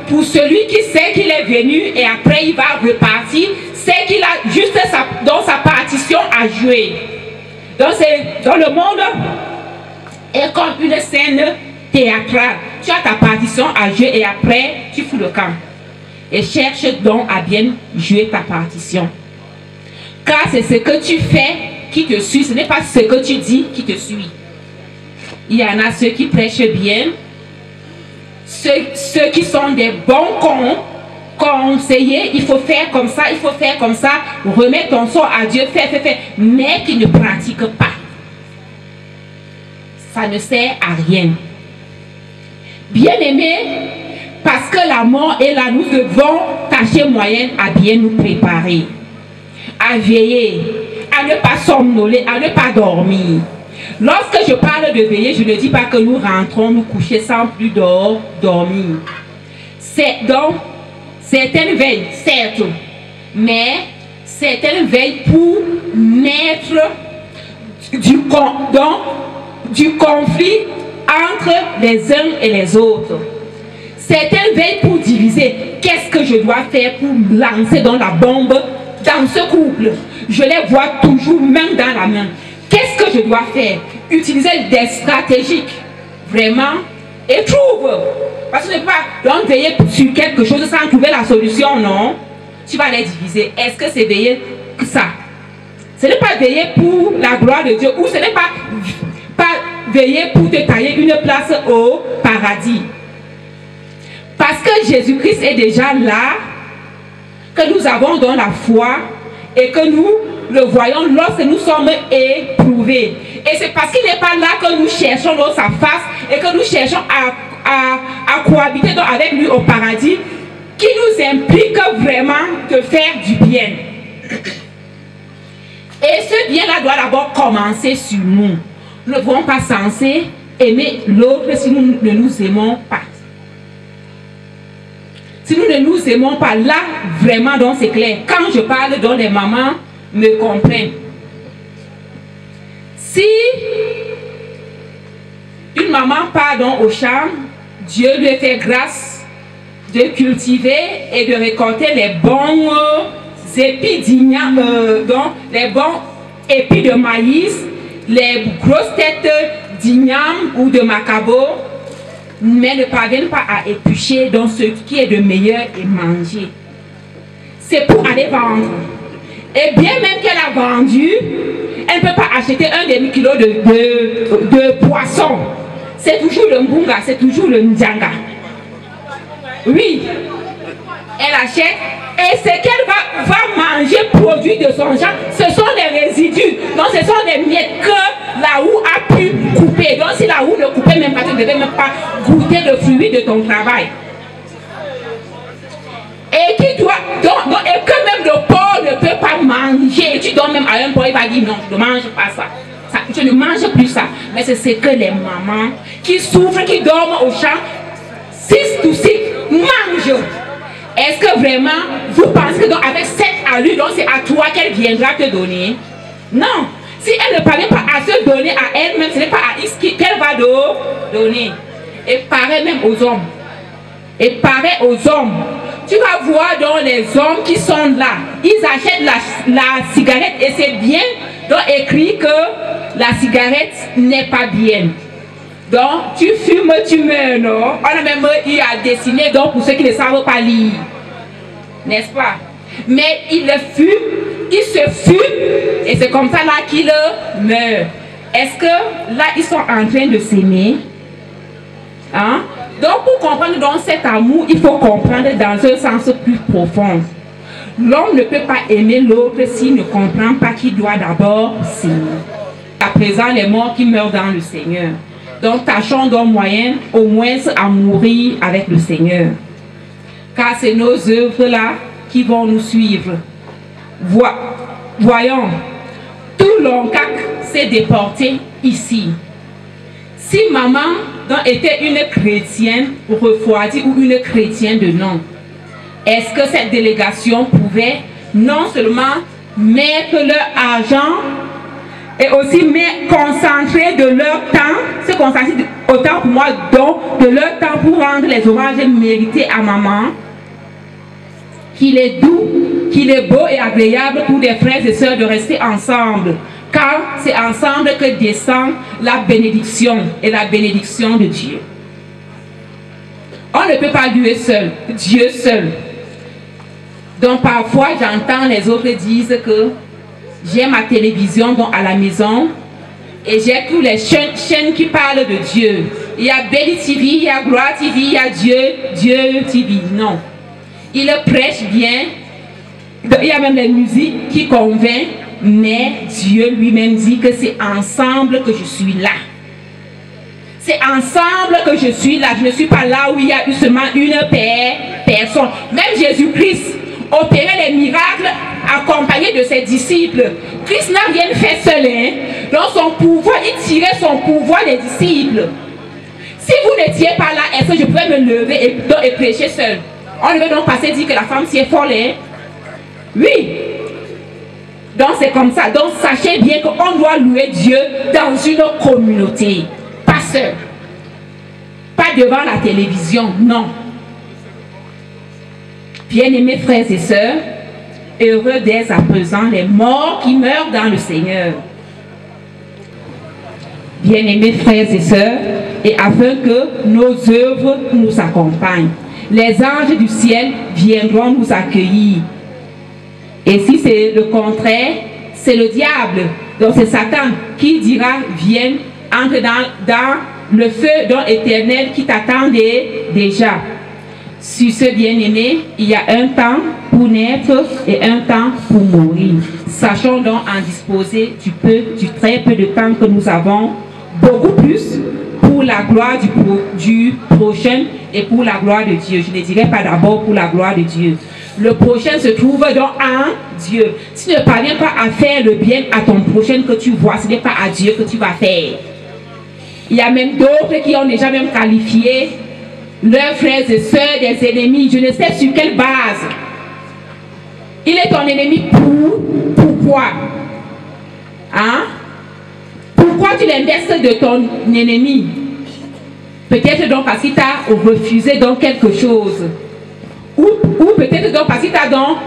pour celui qui sait qu'il est venu et après il va repartir, c'est qu'il a juste dans sa partition à jouer. Donc dans le monde est comme une scène théâtrale. Tu as ta partition à jouer et après tu fous le camp. Et cherche donc à bien jouer ta partition. Car c'est ce que tu fais qui te suit, ce n'est pas ce que tu dis qui te suit. Il y en a ceux qui prêchent bien, ceux qui sont des bons conseillers, il faut faire comme ça, il faut faire comme ça, remets ton sort à Dieu, fais, mais qui ne pratiquent pas. Ça ne sert à rien. Bien-aimés, parce que la mort est là, nous devons tâcher moyen à bien nous préparer, à veiller, à ne pas somnoler, à ne pas dormir. Lorsque je parle de veiller, je ne dis pas que nous rentrons nous coucher sans plus dormir. C'est donc certaines veilles, certes, mais certaines veilles pour mettre du conflit entre les uns et les autres. Certaines veillent pour diviser. Qu'est-ce que je dois faire pour lancer dans la bombe dans ce couple? Je les vois toujours main dans la main. Qu'est-ce que je dois faire? Utiliser des stratégies, vraiment, et trouve. Parce que tu ne peux pas donc veiller sur quelque chose sans trouver la solution, non? Tu vas les diviser. Est-ce que c'est veiller que ça? Ce n'est pas veiller pour la gloire de Dieu, ou ce n'est pas veiller pour te tailler une place au paradis. Parce que Jésus-Christ est déjà là, que nous avons dans la foi et que nous le voyons lorsque nous sommes éprouvés. Et c'est parce qu'il n'est pas là que nous cherchons dans sa face et que nous cherchons à cohabiter avec lui au paradis, qui nous implique vraiment de faire du bien. Et ce bien-là doit d'abord commencer sur nous. Nous ne pouvons pas censé aimer l'autre si nous ne nous aimons pas. Si nous ne nous aimons pas, là, vraiment, donc c'est clair. Quand je parle, donc les mamans me comprennent. Si une maman part donc au champ, Dieu lui fait grâce de cultiver et de récolter les bons épis d'igname, donc les bons épis de maïs, les grosses têtes d'igname ou de macabo, mais ne parviennent pas à éplucher dans ce qui est de meilleur et manger. C'est pour aller vendre. Et bien même qu'elle a vendu, elle ne peut pas acheter un demi-kilo de poisson. C'est toujours le mbunga, c'est toujours le ndjanga. Oui, elle achète et ce qu'elle va manger produit de son champ, ce sont les résidus. Donc ce sont les miettes que la houe a pu couper. Donc si la houe ne coupait même pas, tu ne devais même pas goûter le fruit de ton travail. Et qui doit, et que même le porc ne peut pas manger. Et tu donnes même à un porc, il va dire non, je ne mange pas ça. Je ne mange plus ça. Mais c'est ce que les mamans qui souffrent, qui dorment au champ, 6 to 6 mangent. Est-ce que vraiment vous pensez que donc avec cette allure, donc c'est à toi qu'elle viendra te donner? Non. Si elle ne parvient pas à se donner à elle-même, ce n'est pas à X qu'elle va donner. Et pareil même aux hommes. Et pareil aux hommes. tu vas voir dans les hommes qui sont là, ils achètent la cigarette et c'est bien donc écrit que la cigarette n'est pas bien. Donc tu fumes, tu meurs, non? On a même eu à dessiner donc pour ceux qui ne savent pas lire, n'est-ce pas? Mais il le fume, il se fume et c'est comme ça là qu'il meurt. Est-ce que là ils sont en train de s'aimer? Hein? Donc pour comprendre donc cet amour, il faut comprendre dans un sens plus profond. L'homme ne peut pas aimer l'autre s'il ne comprend pas qu'il doit d'abord s'aimer. À présent, les morts qui meurent dans le Seigneur. Donc tâchons donc au moins à mourir avec le Seigneur. Car c'est nos œuvres là qui vont nous suivre. Voyons, tout l'oncac s'est déporté ici. Si maman donc, était une chrétienne refroidie ou une chrétienne de nom, est-ce que cette délégation pouvait non seulement mettre leur argent et aussi concentrer de leur temps, se concentrer autant pour moi donc de leur temps pour rendre les hommages mérités à maman, qu'il est doux, qu'il est beau et agréable pour des frères et sœurs de rester ensemble, car c'est ensemble que descend la bénédiction et la bénédiction de Dieu. On ne peut pas Dieu seul, Dieu seul. Donc parfois j'entends les autres disent que j'ai ma télévision donc à la maison et j'ai tous les chaînes qui parlent de Dieu. Il y a Belly TV, il y a Gloire TV, il y a Dieu TV. Non. Il prêche bien. Il y a même les musiques qui convainquent, mais Dieu lui-même dit que c'est ensemble que je suis là. C'est ensemble que je suis là. Je ne suis pas là où il y a eu seulement une personne. Même Jésus-Christ opérait les miracles accompagné de ses disciples. Christ n'a rien fait seul. Hein? Dans son pouvoir, il tirait son pouvoir des disciples. Si vous n'étiez pas là, est-ce que je pourrais me lever et prêcher seul? On ne veut donc passer dire que la femme s'y est folle. Hein? Oui. Donc c'est comme ça. Donc sachez bien qu'on doit louer Dieu dans une communauté. Pas seul. Pas devant la télévision, non. Bien-aimés frères et sœurs, heureux dès à présent les morts qui meurent dans le Seigneur. Bien-aimés frères et sœurs, et afin que nos œuvres nous accompagnent, les anges du ciel viendront nous accueillir. Et si c'est le contraire, c'est le diable, donc c'est Satan qui dira, viens, entre dans le feu éternel qui t'attend déjà. Sur ce bien-aimé, il y a un temps pour naître et un temps pour mourir. Sachons donc en disposer du très peu de temps que nous avons, beaucoup plus pour la gloire du prochain et pour la gloire de Dieu. Je ne dirais pas d'abord pour la gloire de Dieu. Le prochain se trouve donc en Dieu. Si tu ne parviens pas à faire le bien à ton prochain que tu vois, ce n'est pas à Dieu que tu vas faire. Il y a même d'autres qui ont déjà même qualifié leurs frères et sœurs des ennemis. Je ne sais sur quelle base. Il est ton ennemi pourquoi? Hein? Pourquoi tu l'investis de ton ennemi? Peut-être donc parce qu'il t'a refusé donc quelque chose. Ou peut-être donc parce qu'il t'a donc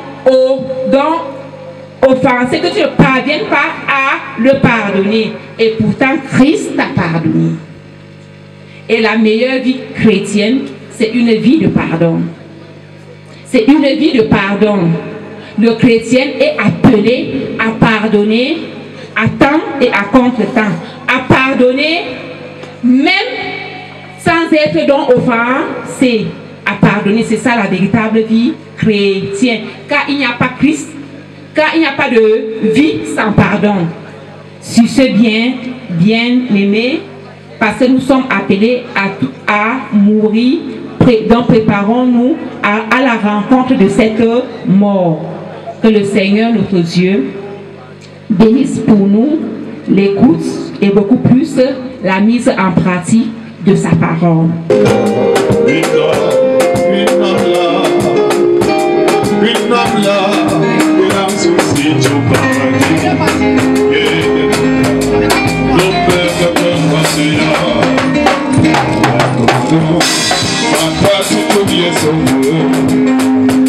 offensé, que tu ne parviens pas à le pardonner. Et pourtant, Christ t'a pardonné. Et la meilleure vie chrétienne, c'est une vie de pardon. C'est une vie de pardon. Le chrétien est appelé à pardonner à temps et à contre-temps. À pardonner même sans être donc offensé. À pardonner, c'est ça la véritable vie chrétienne. Car il n'y a pas Christ, car il n'y a pas de vie sans pardon. Sur ce bien-aimé, parce que nous sommes appelés à mourir, donc préparons-nous à la rencontre de cette mort. Que le Seigneur, notre Dieu, bénisse pour nous l'écoute et beaucoup plus la mise en pratique de sa parole. Ma foi, tu peux bien sauver.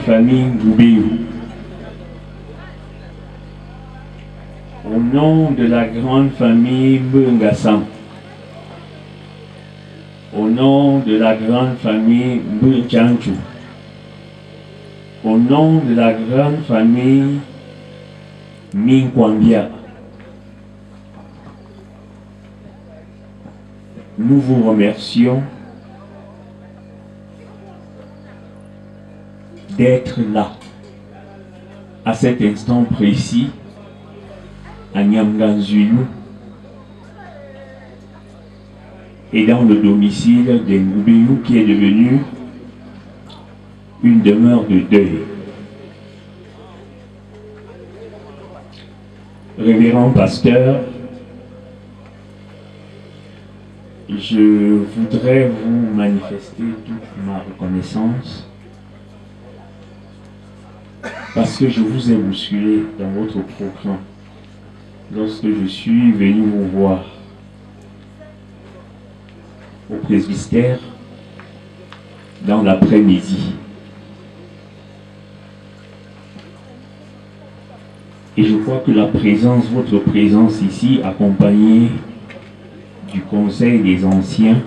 Famille Goubéou. Au nom de la grande famille Mbungassam, au nom de la grande famille Mbunjanchu, au nom de la grande famille Minkwambia, nous vous remercions d'être là, à cet instant précis, à Nyamganzulu, et dans le domicile de Ngoubéou qui est devenu une demeure de deuil. Révérend pasteur, je voudrais vous manifester toute ma reconnaissance parce que je vous ai bousculé dans votre programme lorsque je suis venu vous voir au presbytère dans l'après-midi. Et je crois que la présence, votre présence ici, accompagnée du Conseil des Anciens,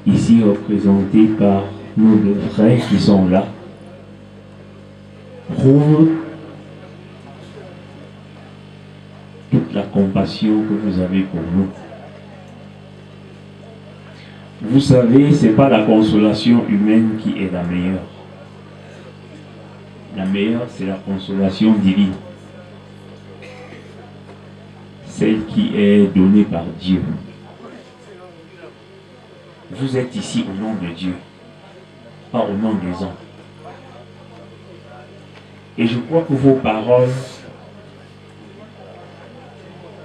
ici représenté par nos deux frères qui sont là, prouve toute la compassion que vous avez pour nous. Vous savez, ce n'est pas la consolation humaine qui est la meilleure. La meilleure, c'est la consolation divine. Celle qui est donnée par Dieu. Vous êtes ici au nom de Dieu, pas au nom des hommes. Et je crois que vos paroles,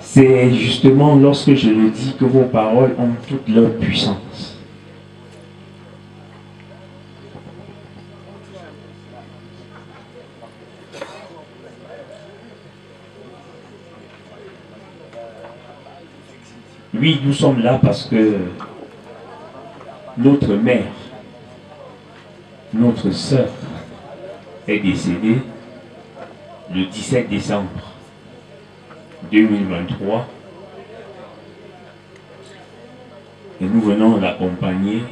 c'est justement lorsque je le dis que vos paroles ont toute leur puissance. Oui, nous sommes là parce que notre mère notre sœur est décédée le 17 décembre 2023 et nous venons l'accompagner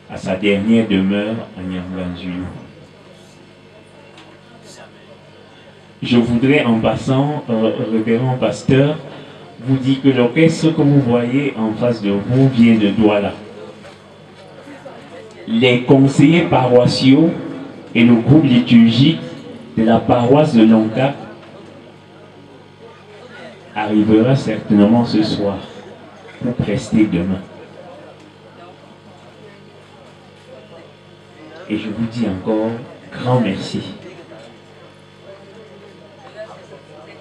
à sa dernière demeure à Nyanganzulu. Je voudrais en passant, révérend pasteur, vous dire que l'orchestre que vous voyez en face de vous vient de Douala. Les conseillers paroissiaux et le groupe liturgique de la paroisse de Lonka arrivera certainement ce soir pour prester demain. Et je vous dis encore grand merci.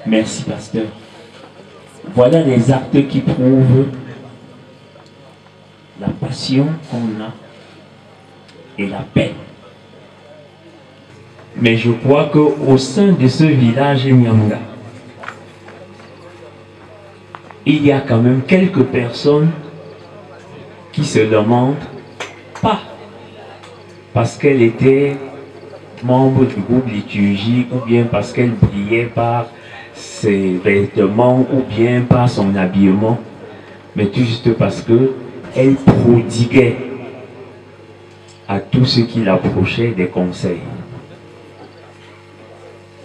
Merci pasteur. Voilà les actes qui prouvent la passion qu'on a et la paix. Mais je crois qu'au sein de ce village Nyanga, il y a quand même quelques personnes qui se lamentent, pas parce qu'elle était membre du groupe liturgique ou bien parce qu'elle brillait par ses vêtements ou bien par son habillement, mais tout juste parce qu'elle prodiguait à tous ceux qui l'approchaient des conseils.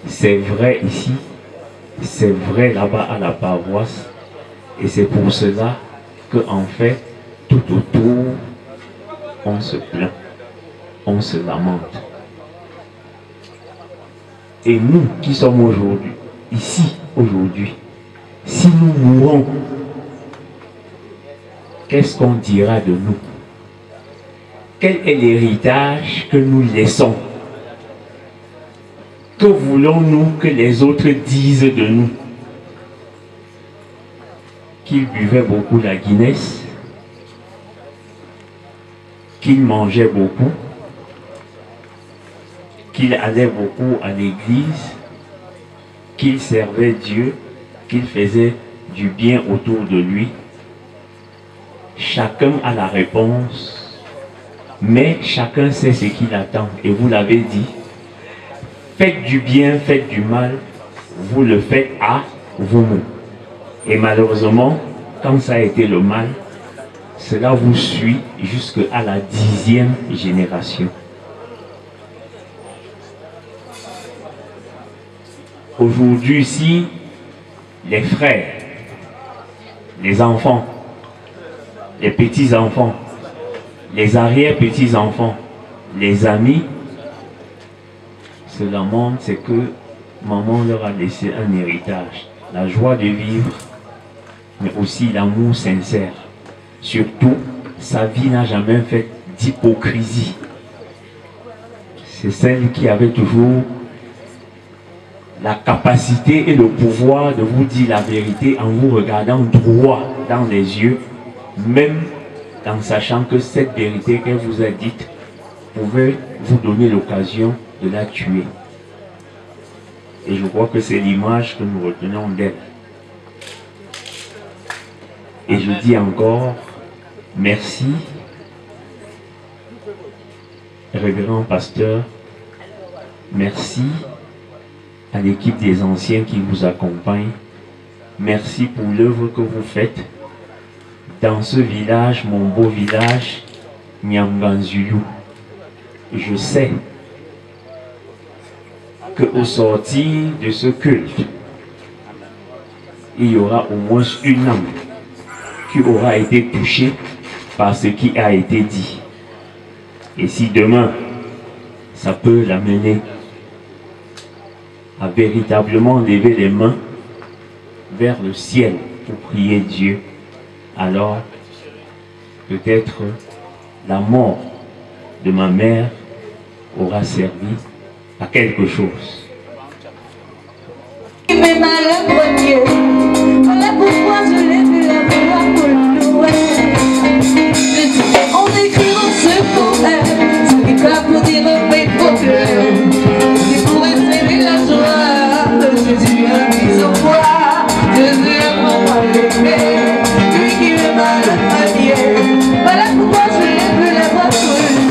C'est vrai ici, c'est vrai là-bas à la paroisse, et c'est pour cela qu'en fait, tout autour, on se plaint, on se lamente. Et nous qui sommes aujourd'hui, ici, aujourd'hui, si nous mourons, qu'est-ce qu'on dira de nous? Quel est l'héritage que nous laissons? Que voulons-nous que les autres disent de nous? Qu'il buvait beaucoup la Guinness, qu'il mangeait beaucoup, qu'il allait beaucoup à l'église, qu'il servait Dieu, qu'il faisait du bien autour de lui. Chacun a la réponse, mais chacun sait ce qu'il attend. Et vous l'avez dit, faites du bien, faites du mal, vous le faites à vous-même. Et malheureusement, quand ça a été le mal, cela vous suit jusqu'à la 10e génération. Aujourd'hui ici, les frères, les enfants, les petits-enfants, les arrière-petits-enfants, les amis, se lamentent, c'est que maman leur a laissé un héritage, la joie de vivre, mais aussi l'amour sincère. Surtout, sa vie n'a jamais fait d'hypocrisie. C'est celle qui avait toujours la capacité et le pouvoir de vous dire la vérité en vous regardant droit dans les yeux, même en sachant que cette vérité qu'elle vous a dite pouvait vous donner l'occasion de la tuer. Et je crois que c'est l'image que nous retenons d'elle. Et je dis encore merci, révérend pasteur, merci à l'équipe des anciens qui vous accompagne. Merci pour l'œuvre que vous faites dans ce village, mon beau village, Nyanganzulu. Je sais qu'au sortir de ce culte, il y aura au moins une âme qui aura été touchée par ce qui a été dit. Et si demain, ça peut l'amener à véritablement lever les mains vers le ciel pour prier Dieu, alors peut-être la mort de ma mère aura servi à quelque chose. Mais malheureux Dieu, voilà pourquoi je l'ai vu la voix pour nous. Je dis en écrivant ce poème, ce n'est pas pour dire mes problèmes, c'est pour exprimer la joie de Jésus a mis en moi. Jésus a vraiment aimé, lui qui me m'a manié. Voilà pourquoi je l'ai vu la voix pour nous.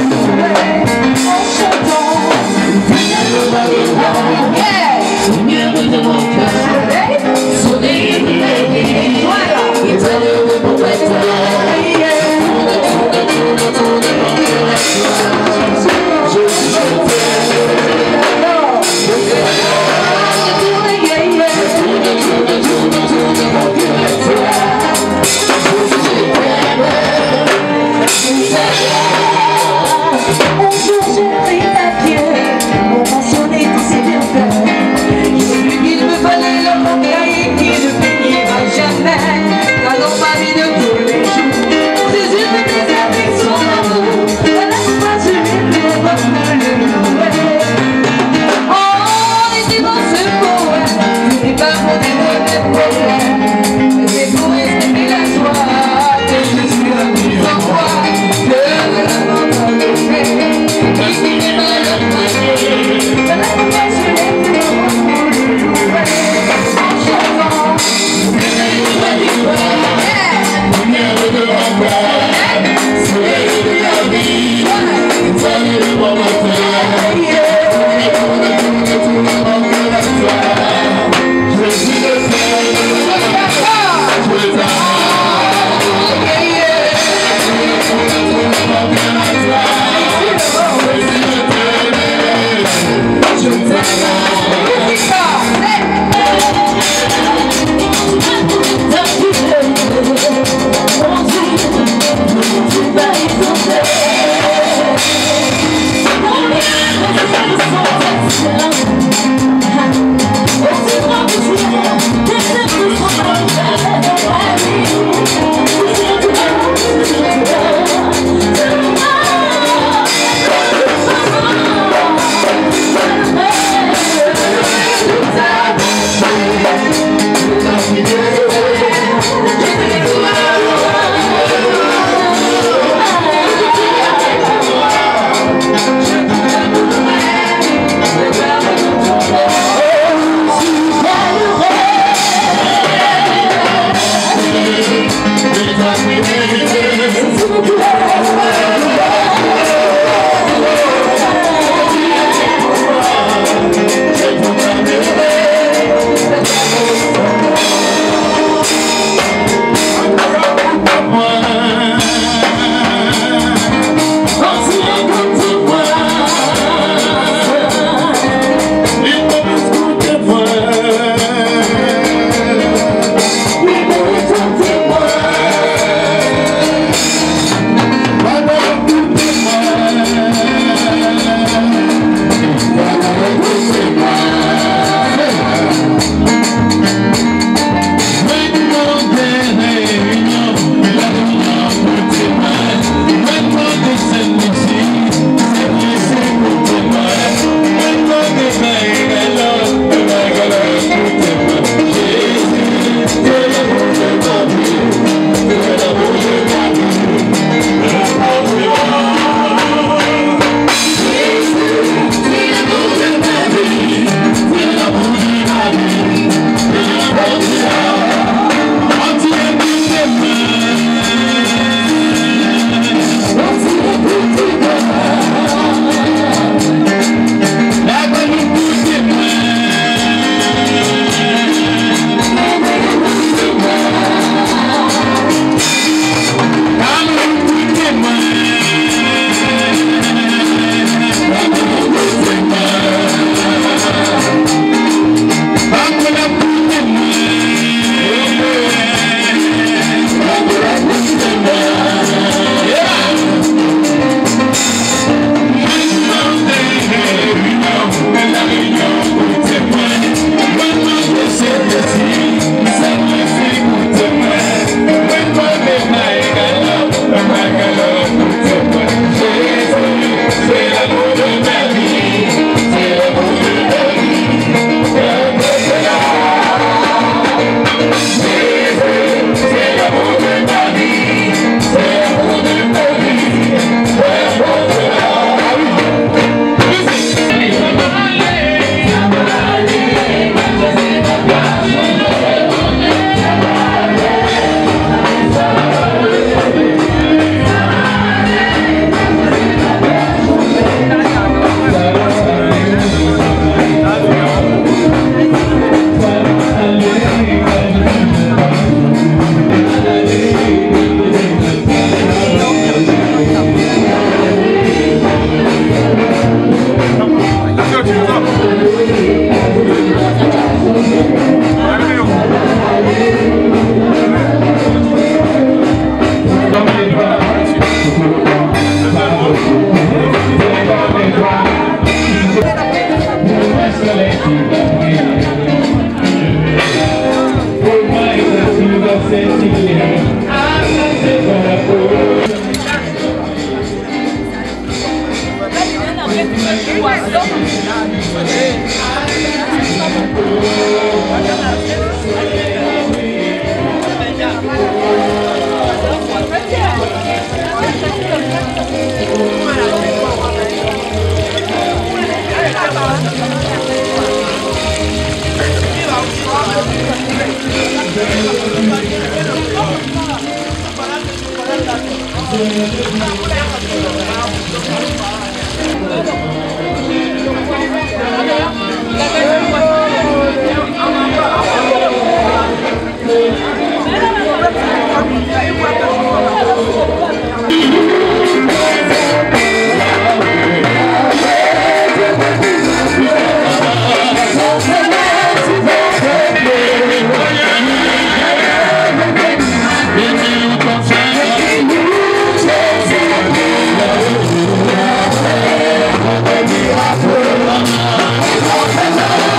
Let's go.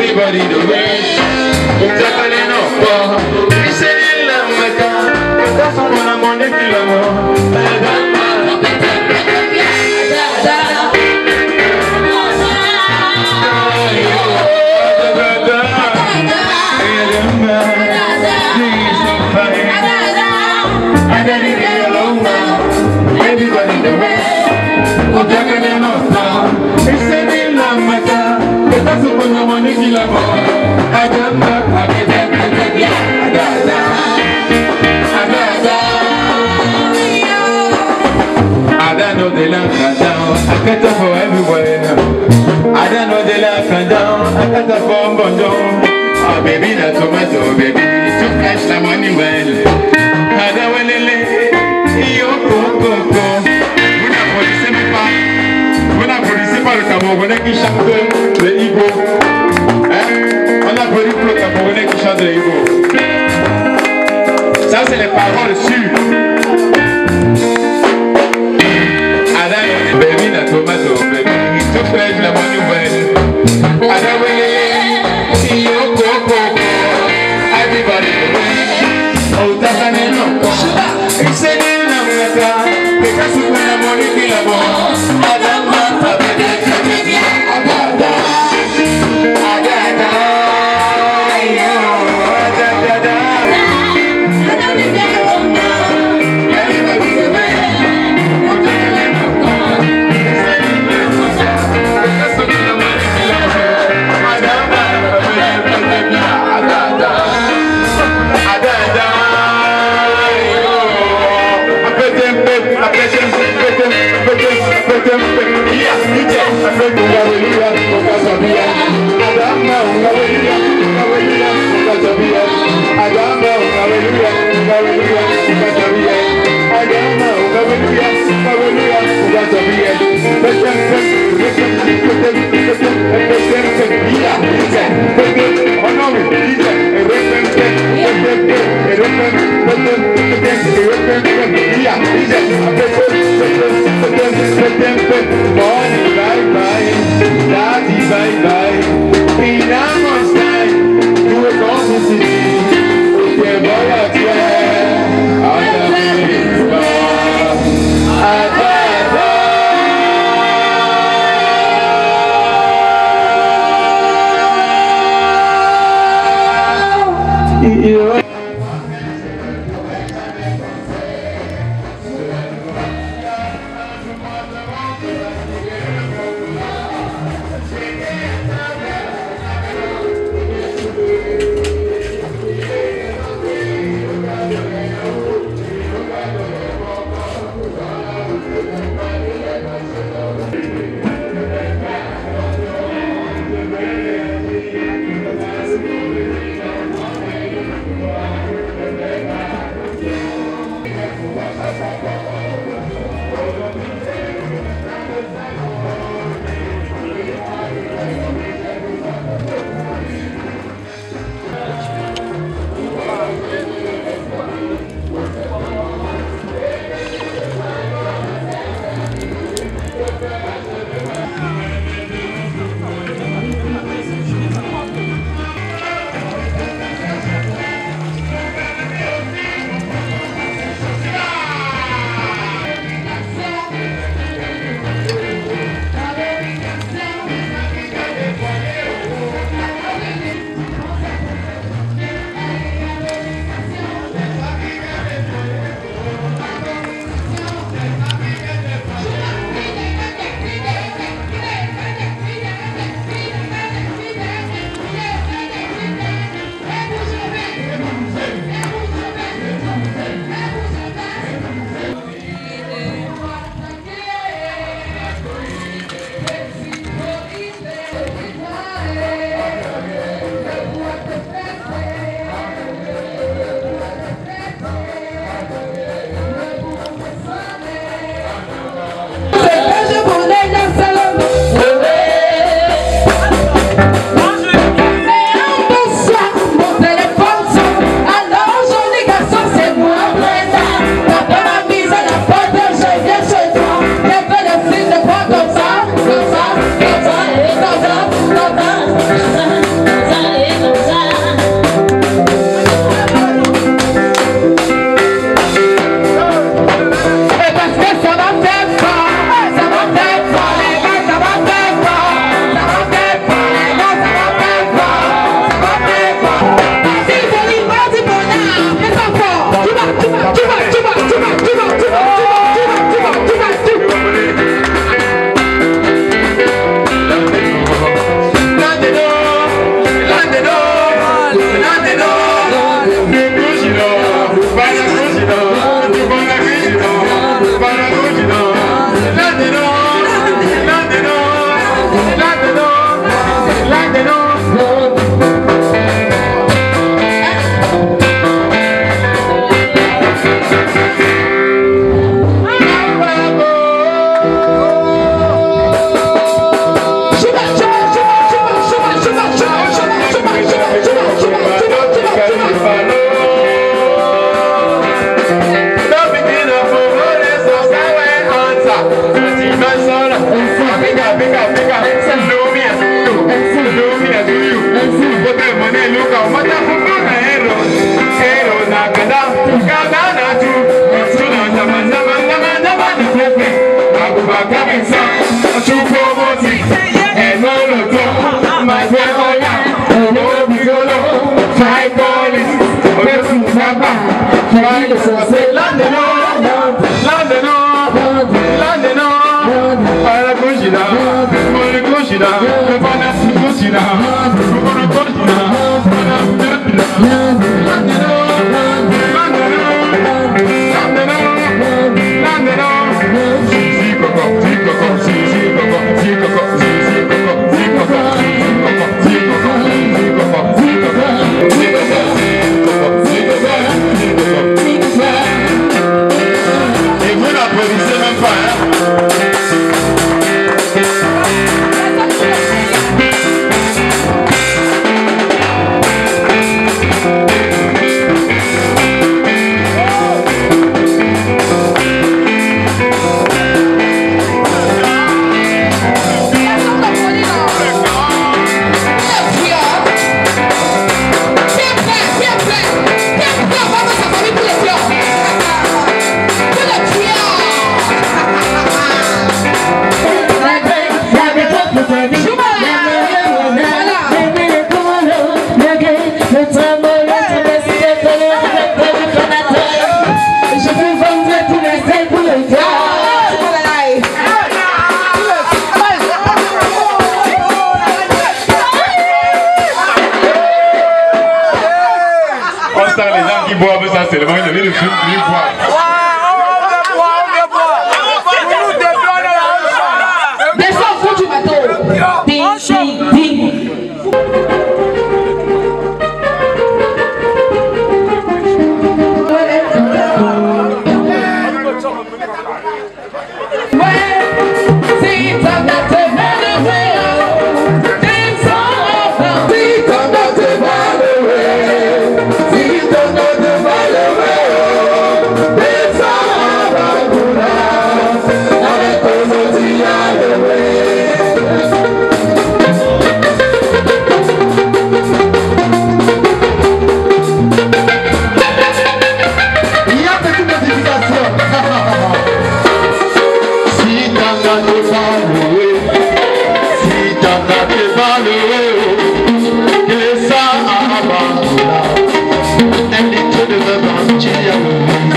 Everybody the way, I don't know the land can down, I cut off for everywhere. I don't know the land can down, I cut off for Bondo. Oh baby, that tomato, baby, to catch the money well. I don't want to let you go. On a policier par le Camerounais qui chante le Igbo. On a policier pour le Camerounais qui chante le Igbo. Ça, c'est les paroles sûres. Baby, na tomato, baby, to fresh la bonne nouvelle. Adawele, yo coco, everybody. Oh, takane no, it's a new number. Because you want a money kill a more. Adama, Thank you.